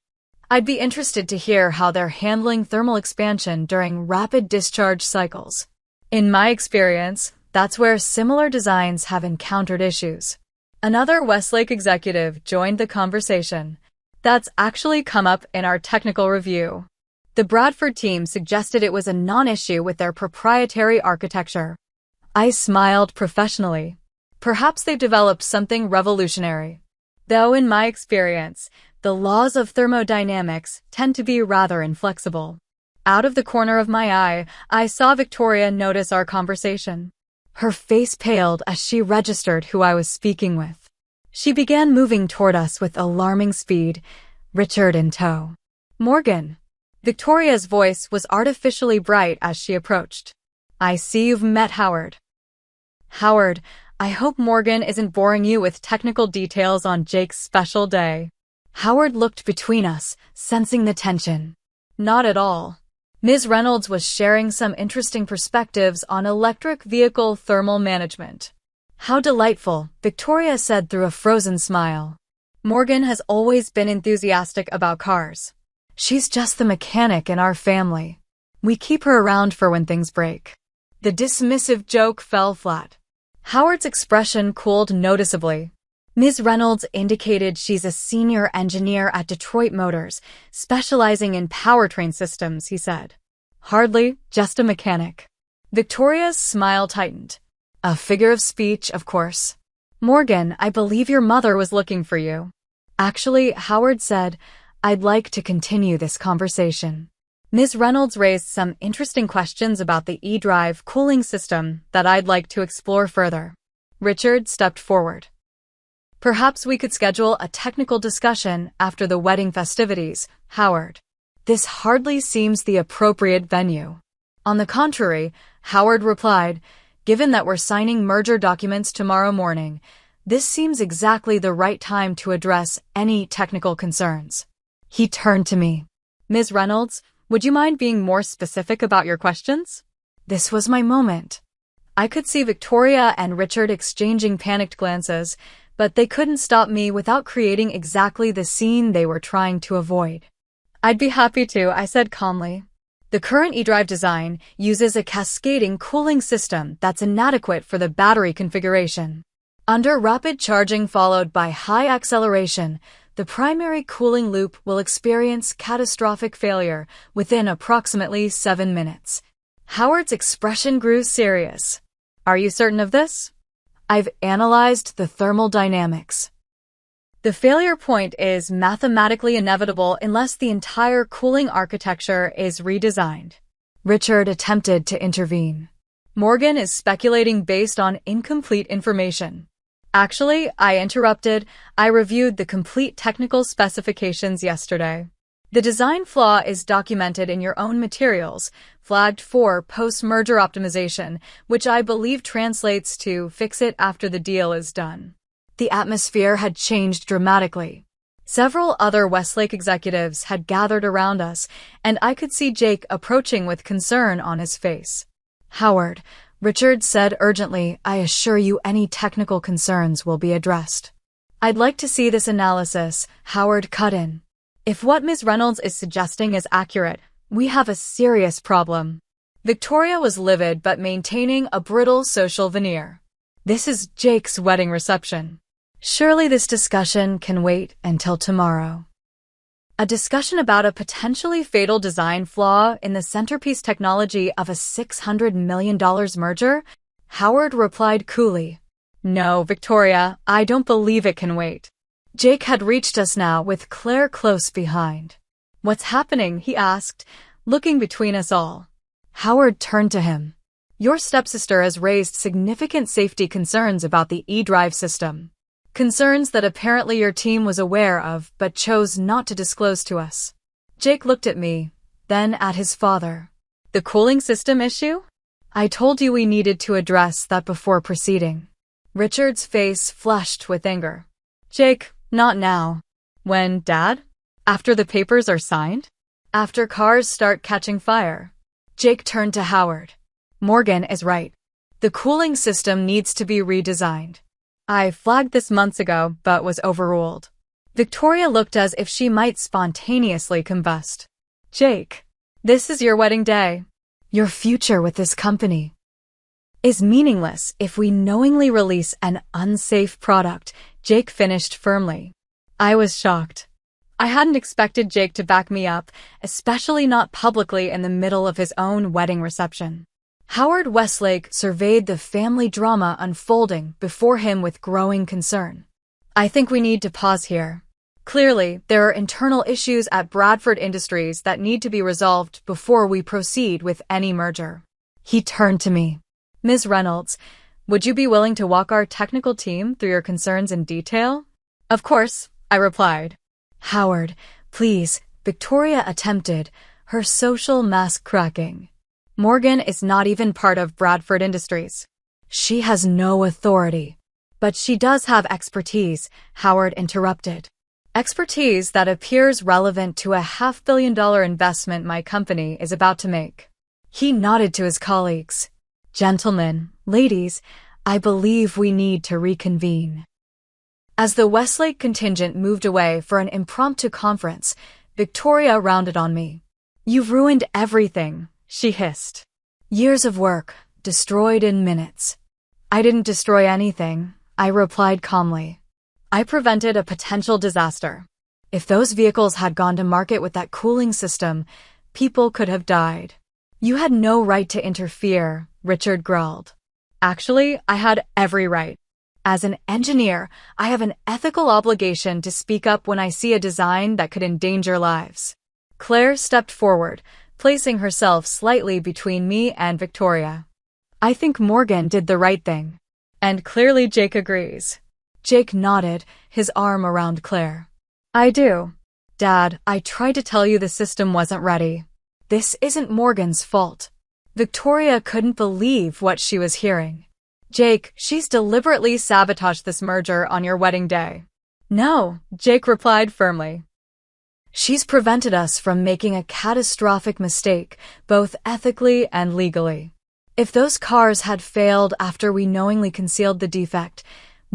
I'd be interested to hear how they're handling thermal expansion during rapid discharge cycles. In my experience, that's where similar designs have encountered issues. Another Westlake executive joined the conversation. That's actually come up in our technical review. The Bradford team suggested it was a non-issue with their proprietary architecture. I smiled professionally. Perhaps they've developed something revolutionary. Though in my experience, the laws of thermodynamics tend to be rather inflexible. Out of the corner of my eye, I saw Victoria notice our conversation. Her face paled as she registered who I was speaking with. She began moving toward us with alarming speed, Richard in tow. Morgan. Victoria's voice was artificially bright as she approached. I see you've met Howard. Howard, I hope Morgan isn't boring you with technical details on Jake's special day. Howard looked between us, sensing the tension. Not at all. Ms. Reynolds was sharing some interesting perspectives on electric vehicle thermal management. How delightful, Victoria said through a frozen smile. Morgan has always been enthusiastic about cars. She's just the mechanic in our family. We keep her around for when things break. The dismissive joke fell flat. Howard's expression cooled noticeably. Ms. Reynolds indicated she's a senior engineer at Detroit Motors, specializing in powertrain systems, he said. Hardly, just a mechanic. Victoria's smile tightened. A figure of speech, of course. Morgan, I believe your mother was looking for you. Actually, Howard said, I'd like to continue this conversation. Ms. Reynolds raised some interesting questions about the eDrive cooling system that I'd like to explore further. Richard stepped forward. Perhaps we could schedule a technical discussion after the wedding festivities, Howard. This hardly seems the appropriate venue. On the contrary, Howard replied, given that we're signing merger documents tomorrow morning, this seems exactly the right time to address any technical concerns. He turned to me. Ms. Reynolds, would you mind being more specific about your questions? This was my moment. I could see Victoria and Richard exchanging panicked glances, but they couldn't stop me without creating exactly the scene they were trying to avoid. I'd be happy to, I said calmly. The current eDrive design uses a cascading cooling system that's inadequate for the battery configuration. Under rapid charging followed by high acceleration, the primary cooling loop will experience catastrophic failure within approximately 7 minutes. Howard's expression grew serious. Are you certain of this? I've analyzed the thermal dynamics. The failure point is mathematically inevitable unless the entire cooling architecture is redesigned. Richard attempted to intervene. Morgan is speculating based on incomplete information. Actually, I interrupted. I reviewed the complete technical specifications yesterday. The design flaw is documented in your own materials, flagged for post-merger optimization, which I believe translates to fix it after the deal is done. The atmosphere had changed dramatically. Several other Westlake executives had gathered around us, and I could see Jake approaching with concern on his face. Howard, Richard said urgently, I assure you any technical concerns will be addressed. I'd like to see this analysis, Howard cut in. If what Ms. Reynolds is suggesting is accurate, we have a serious problem. Victoria was livid but maintaining a brittle social veneer. This is Jake's wedding reception. Surely this discussion can wait until tomorrow. A discussion about a potentially fatal design flaw in the centerpiece technology of a $600 million merger? Howard replied coolly. No, Victoria, I don't believe it can wait. Jake had reached us now with Claire close behind. What's happening? He asked, looking between us all. Howard turned to him. Your stepsister has raised significant safety concerns about the e-drive system. Concerns that apparently your team was aware of but chose not to disclose to us. Jake looked at me, then at his father. The cooling system issue? I told you we needed to address that before proceeding. Richard's face flushed with anger. Jake, not now. When, Dad? After the papers are signed? After cars start catching fire? Jake turned to Howard. Morgan is right. The cooling system needs to be redesigned. I flagged this months ago, but was overruled. Victoria looked as if she might spontaneously combust. Jake, this is your wedding day. Your future with this company is meaningless if we knowingly release an unsafe product, Jake finished firmly. I was shocked. I hadn't expected Jake to back me up, especially not publicly in the middle of his own wedding reception. Howard Westlake surveyed the family drama unfolding before him with growing concern. I think we need to pause here. Clearly, there are internal issues at Bradford Industries that need to be resolved before we proceed with any merger. He turned to me. Ms. Reynolds, would you be willing to walk our technical team through your concerns in detail? Of course, I replied. Howard, please, Victoria attempted, her social mask cracking. Morgan is not even part of Bradford Industries. She has no authority. But she does have expertise, Howard interrupted. Expertise that appears relevant to a $500 million investment my company is about to make. He nodded to his colleagues. Gentlemen, ladies, I believe we need to reconvene. As the Westlake contingent moved away for an impromptu conference, Victoria rounded on me. You've ruined everything, she hissed. Years of work, destroyed in minutes. I didn't destroy anything, I replied calmly. I prevented a potential disaster. If those vehicles had gone to market with that cooling system, people could have died. You had no right to interfere, Richard growled. Actually, I had every right. As an engineer, I have an ethical obligation to speak up when I see a design that could endanger lives. Claire stepped forward, placing herself slightly between me and Victoria. I think Morgan did the right thing. And clearly Jake agrees. Jake nodded, his arm around Claire. I do. Dad, I tried to tell you the system wasn't ready. This isn't Morgan's fault. Victoria couldn't believe what she was hearing. Jake, she's deliberately sabotaged this merger on your wedding day. No, Jake replied firmly. She's prevented us from making a catastrophic mistake, both ethically and legally. If those cars had failed after we knowingly concealed the defect,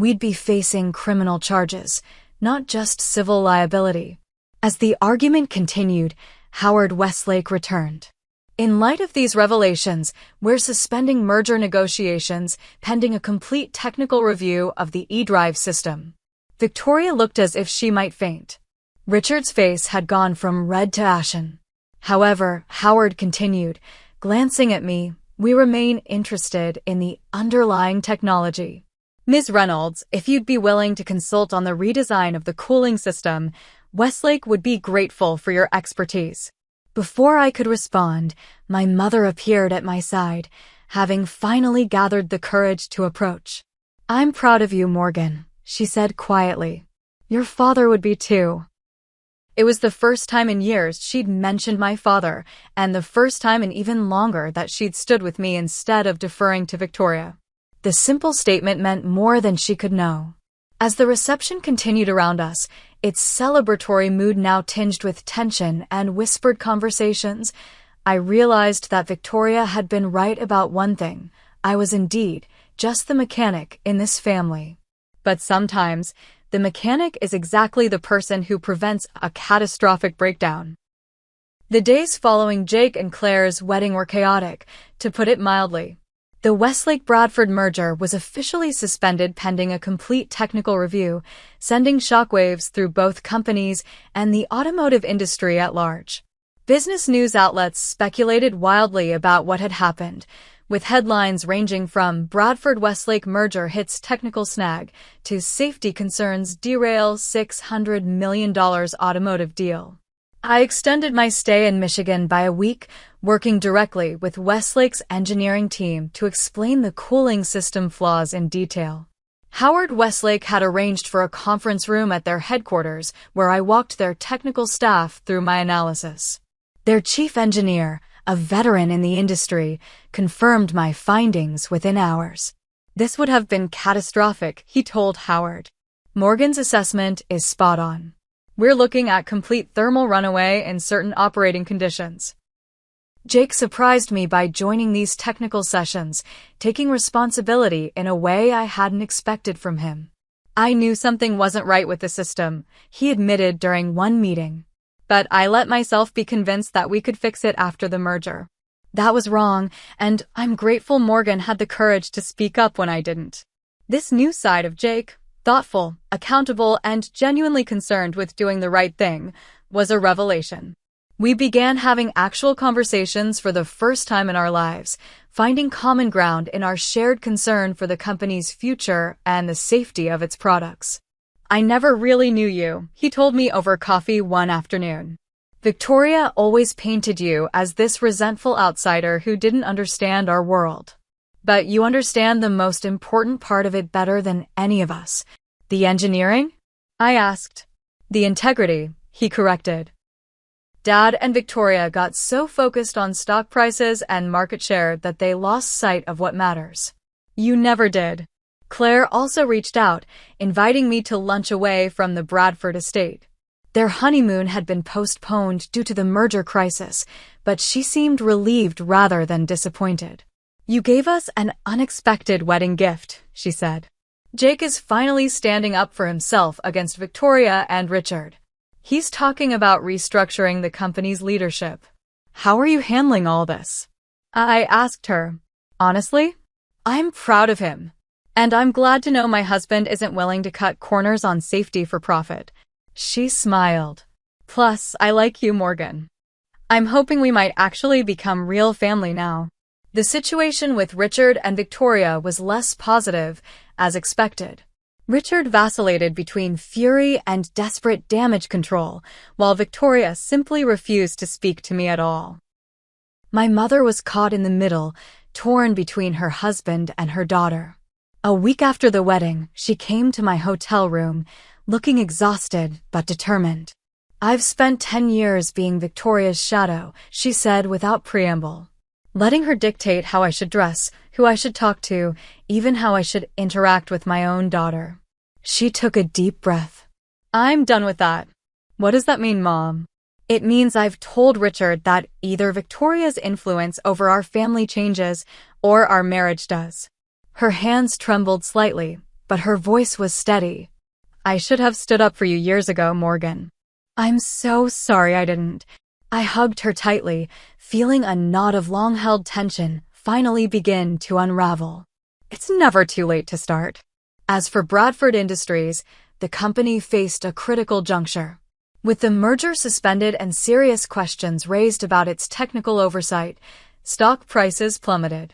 we'd be facing criminal charges, not just civil liability. As the argument continued, Howard Westlake returned. In light of these revelations, we're suspending merger negotiations pending a complete technical review of the e-drive system. Victoria looked as if she might faint. Richard's face had gone from red to ashen. However, Howard continued, glancing at me, we remain interested in the underlying technology. Ms. Reynolds, if you'd be willing to consult on the redesign of the cooling system, Westlake would be grateful for your expertise. Before I could respond, my mother appeared at my side, having finally gathered the courage to approach. I'm proud of you, Morgan, she said quietly. Your father would be too. It was the first time in years she'd mentioned my father, and the first time in even longer that she'd stood with me instead of deferring to Victoria. The simple statement meant more than she could know. As the reception continued around us, its celebratory mood now tinged with tension and whispered conversations, I realized that Victoria had been right about one thing. I was indeed just the mechanic in this family. But sometimes, the mechanic is exactly the person who prevents a catastrophic breakdown. The days following Jake and Claire's wedding were chaotic, to put it mildly. The Westlake-Bradford merger was officially suspended pending a complete technical review, sending shockwaves through both companies and the automotive industry at large. Business news outlets speculated wildly about what had happened, with headlines ranging from Bradford-Westlake merger hits technical snag to safety concerns derail $600 million automotive deal. I extended my stay in Michigan by a week, working directly with Westlake's engineering team to explain the cooling system flaws in detail. Howard Westlake had arranged for a conference room at their headquarters where I walked their technical staff through my analysis. Their chief engineer, a veteran in the industry, confirmed my findings within hours. This would have been catastrophic, he told Howard. Morgan's assessment is spot on. We're looking at complete thermal runaway in certain operating conditions. Jake surprised me by joining these technical sessions, taking responsibility in a way I hadn't expected from him. I knew something wasn't right with the system, he admitted during one meeting. But I let myself be convinced that we could fix it after the merger. That was wrong, and I'm grateful Morgan had the courage to speak up when I didn't. This new side of Jake, thoughtful, accountable, and genuinely concerned with doing the right thing, was a revelation. We began having actual conversations for the first time in our lives, finding common ground in our shared concern for the company's future and the safety of its products. I never really knew you, he told me over coffee one afternoon. Victoria always painted you as this resentful outsider who didn't understand our world. But you understand the most important part of it better than any of us. The engineering? I asked. The integrity, he corrected. Dad and Victoria got so focused on stock prices and market share that they lost sight of what matters. You never did. Claire also reached out, inviting me to lunch away from the Bradford estate. Their honeymoon had been postponed due to the merger crisis, but she seemed relieved rather than disappointed. You gave us an unexpected wedding gift, she said. Jake is finally standing up for himself against Victoria and Richard. He's talking about restructuring the company's leadership. How are you handling all this? I asked her. Honestly, I'm proud of him. And I'm glad to know my husband isn't willing to cut corners on safety for profit. She smiled. Plus, I like you, Morgan. I'm hoping we might actually become real family now. The situation with Richard and Victoria was less positive, as expected. Richard vacillated between fury and desperate damage control, while Victoria simply refused to speak to me at all. My mother was caught in the middle, torn between her husband and her daughter. A week after the wedding, she came to my hotel room, looking exhausted but determined. I've spent 10 years being Victoria's shadow, she said without preamble. Letting her dictate how I should dress, who I should talk to, even how I should interact with my own daughter. She took a deep breath. I'm done with that. What does that mean, Mom? It means I've told Richard that either Victoria's influence over our family changes or our marriage does. Her hands trembled slightly, but her voice was steady. I should have stood up for you years ago, Morgan. I'm so sorry I didn't. I hugged her tightly, feeling a knot of long-held tension finally begin to unravel. It's never too late to start. As for Bradford Industries, the company faced a critical juncture. With the merger suspended and serious questions raised about its technical oversight, stock prices plummeted.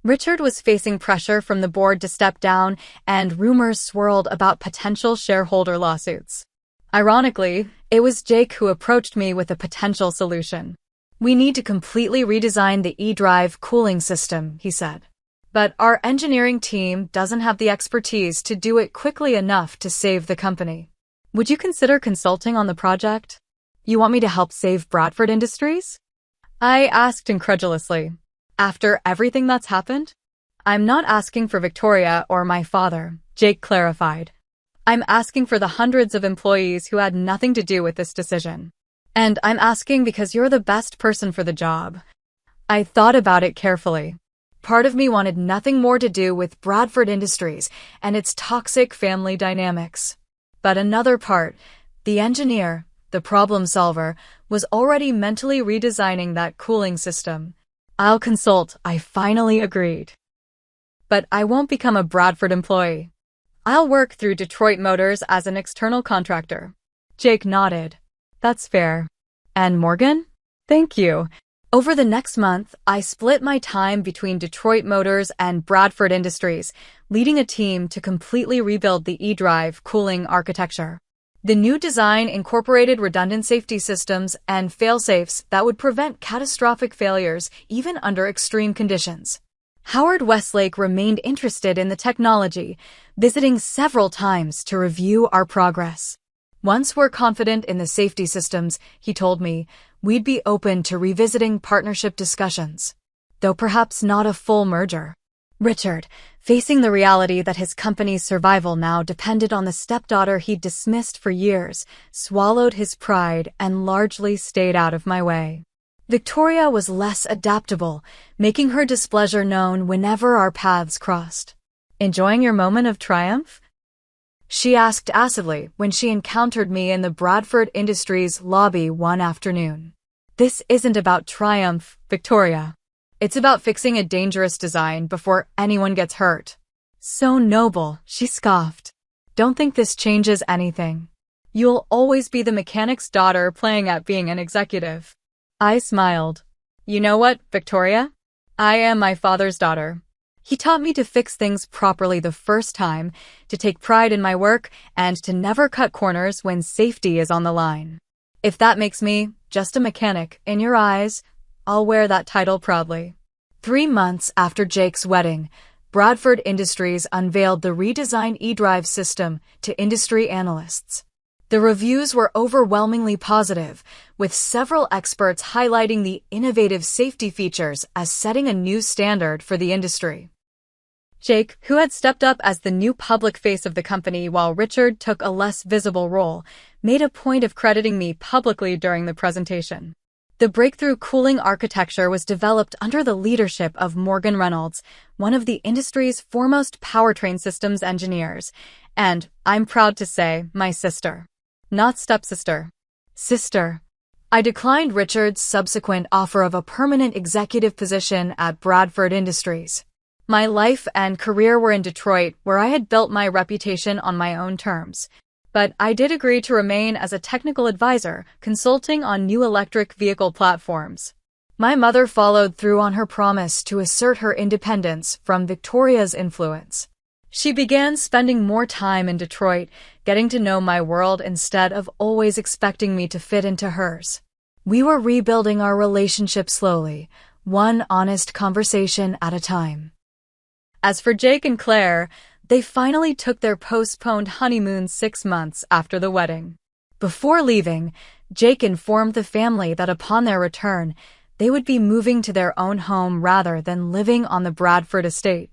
Richard was facing pressure from the board to step down, and rumors swirled about potential shareholder lawsuits. Ironically, it was Jake who approached me with a potential solution. We need to completely redesign the eDrive cooling system, he said. But our engineering team doesn't have the expertise to do it quickly enough to save the company. Would you consider consulting on the project? You want me to help save Bradford Industries? I asked incredulously. After everything that's happened? I'm not asking for Victoria or my father, Jake clarified. I'm asking for the hundreds of employees who had nothing to do with this decision. And I'm asking because you're the best person for the job. I thought about it carefully. Part of me wanted nothing more to do with Bradford Industries and its toxic family dynamics. But another part, the engineer, the problem solver, was already mentally redesigning that cooling system. I'll consult, I finally agreed. But I won't become a Bradford employee. I'll work through Detroit Motors as an external contractor. Jake nodded. That's fair. And Morgan? Thank you. Over the next month, I split my time between Detroit Motors and Bradford Industries, leading a team to completely rebuild the eDrive cooling architecture. The new design incorporated redundant safety systems and fail-safes that would prevent catastrophic failures even under extreme conditions. Howard Westlake remained interested in the technology, visiting several times to review our progress. Once we're confident in the safety systems, he told me, we'd be open to revisiting partnership discussions, though perhaps not a full merger. Richard, facing the reality that his company's survival now depended on the stepdaughter he'd dismissed for years, swallowed his pride and largely stayed out of my way. Victoria was less adaptable, making her displeasure known whenever our paths crossed. "Enjoying your moment of triumph?" she asked acidly when she encountered me in the Bradford Industries lobby one afternoon. "This isn't about triumph, Victoria. It's about fixing a dangerous design before anyone gets hurt." "So noble," she scoffed. "Don't think this changes anything. You'll always be the mechanic's daughter playing at being an executive." I smiled. "You know what, Victoria? I am my father's daughter. He taught me to fix things properly the first time, to take pride in my work, and to never cut corners when safety is on the line. If that makes me just a mechanic in your eyes, I'll wear that title proudly." 3 months after Jake's wedding, Bradford Industries unveiled the redesigned eDrive system to industry analysts. The reviews were overwhelmingly positive, with several experts highlighting the innovative safety features as setting a new standard for the industry. Jake, who had stepped up as the new public face of the company while Richard took a less visible role, made a point of crediting me publicly during the presentation. The breakthrough cooling architecture was developed under the leadership of Morgan Reynolds, one of the industry's foremost powertrain systems engineers, and, I'm proud to say, my sister. Not stepsister. Sister. I declined Richard's subsequent offer of a permanent executive position at Bradford Industries. My life and career were in Detroit, where I had built my reputation on my own terms. But I did agree to remain as a technical advisor, consulting on new electric vehicle platforms. My mother followed through on her promise to assert her independence from Victoria's influence. She began spending more time in Detroit, getting to know my world instead of always expecting me to fit into hers. We were rebuilding our relationship slowly, one honest conversation at a time. As for Jake and Claire, they finally took their postponed honeymoon 6 months after the wedding. Before leaving, Jake informed the family that upon their return, they would be moving to their own home rather than living on the Bradford estate.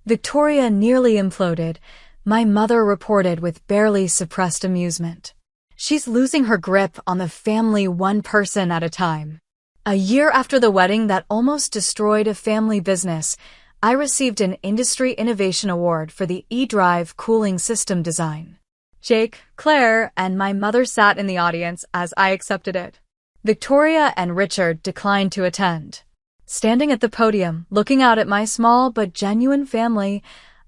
Victoria nearly imploded, my mother reported with barely suppressed amusement. She's losing her grip on the family one person at a time. A year after the wedding that almost destroyed a family business, I received an Industry Innovation Award for the eDrive cooling system design. Jake, Claire, and my mother sat in the audience as I accepted it. Victoria and Richard declined to attend. Standing at the podium, looking out at my small but genuine family,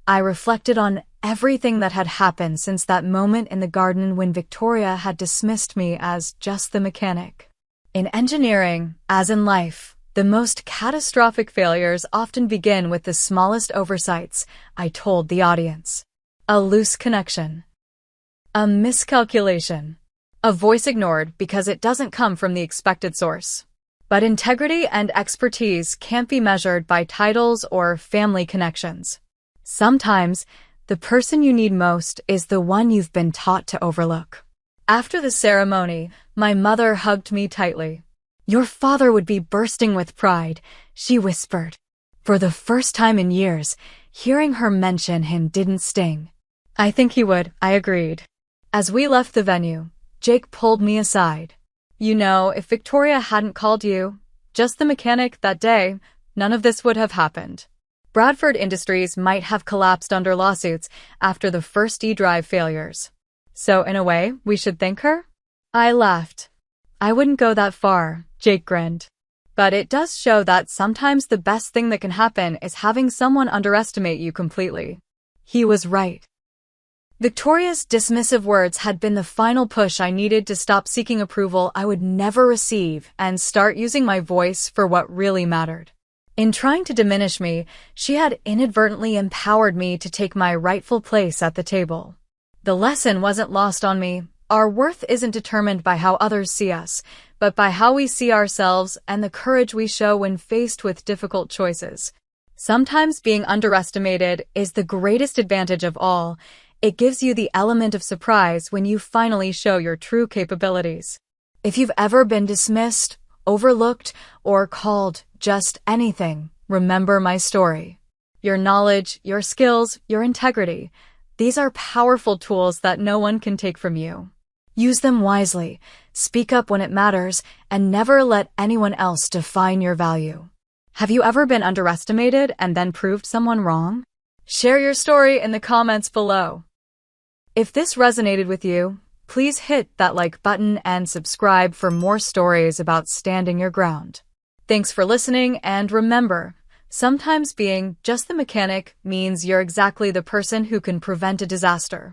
I reflected on everything that had happened since that moment in the garden when Victoria had dismissed me as just the mechanic. In engineering, as in life, the most catastrophic failures often begin with the smallest oversights, I told the audience. A loose connection. A miscalculation. A voice ignored because it doesn't come from the expected source. But integrity and expertise can't be measured by titles or family connections. Sometimes, the person you need most is the one you've been taught to overlook. After the ceremony, my mother hugged me tightly. "Your father would be bursting with pride," she whispered. For the first time in years, hearing her mention him didn't sting. "I think he would," I agreed. As we left the venue, Jake pulled me aside. "You know, if Victoria hadn't called you, just the mechanic, that day, none of this would have happened. Bradford Industries might have collapsed under lawsuits after the first eDrive failures. So in a way, we should thank her?" I laughed. "I wouldn't go that far," Jake grinned. "But it does show that sometimes the best thing that can happen is having someone underestimate you completely." He was right. Victoria's dismissive words had been the final push I needed to stop seeking approval I would never receive and start using my voice for what really mattered. In trying to diminish me, she had inadvertently empowered me to take my rightful place at the table. The lesson wasn't lost on me. Our worth isn't determined by how others see us, but by how we see ourselves and the courage we show when faced with difficult choices. Sometimes being underestimated is the greatest advantage of all. It gives you the element of surprise when you finally show your true capabilities. If you've ever been dismissed, overlooked, or called just anything, remember my story. Your knowledge, your skills, your integrity, these are powerful tools that no one can take from you. Use them wisely, speak up when it matters, and never let anyone else define your value. Have you ever been underestimated and then proved someone wrong? Share your story in the comments below. If this resonated with you, please hit that like button and subscribe for more stories about standing your ground. Thanks for listening, and remember, sometimes being just the mechanic means you're exactly the person who can prevent a disaster.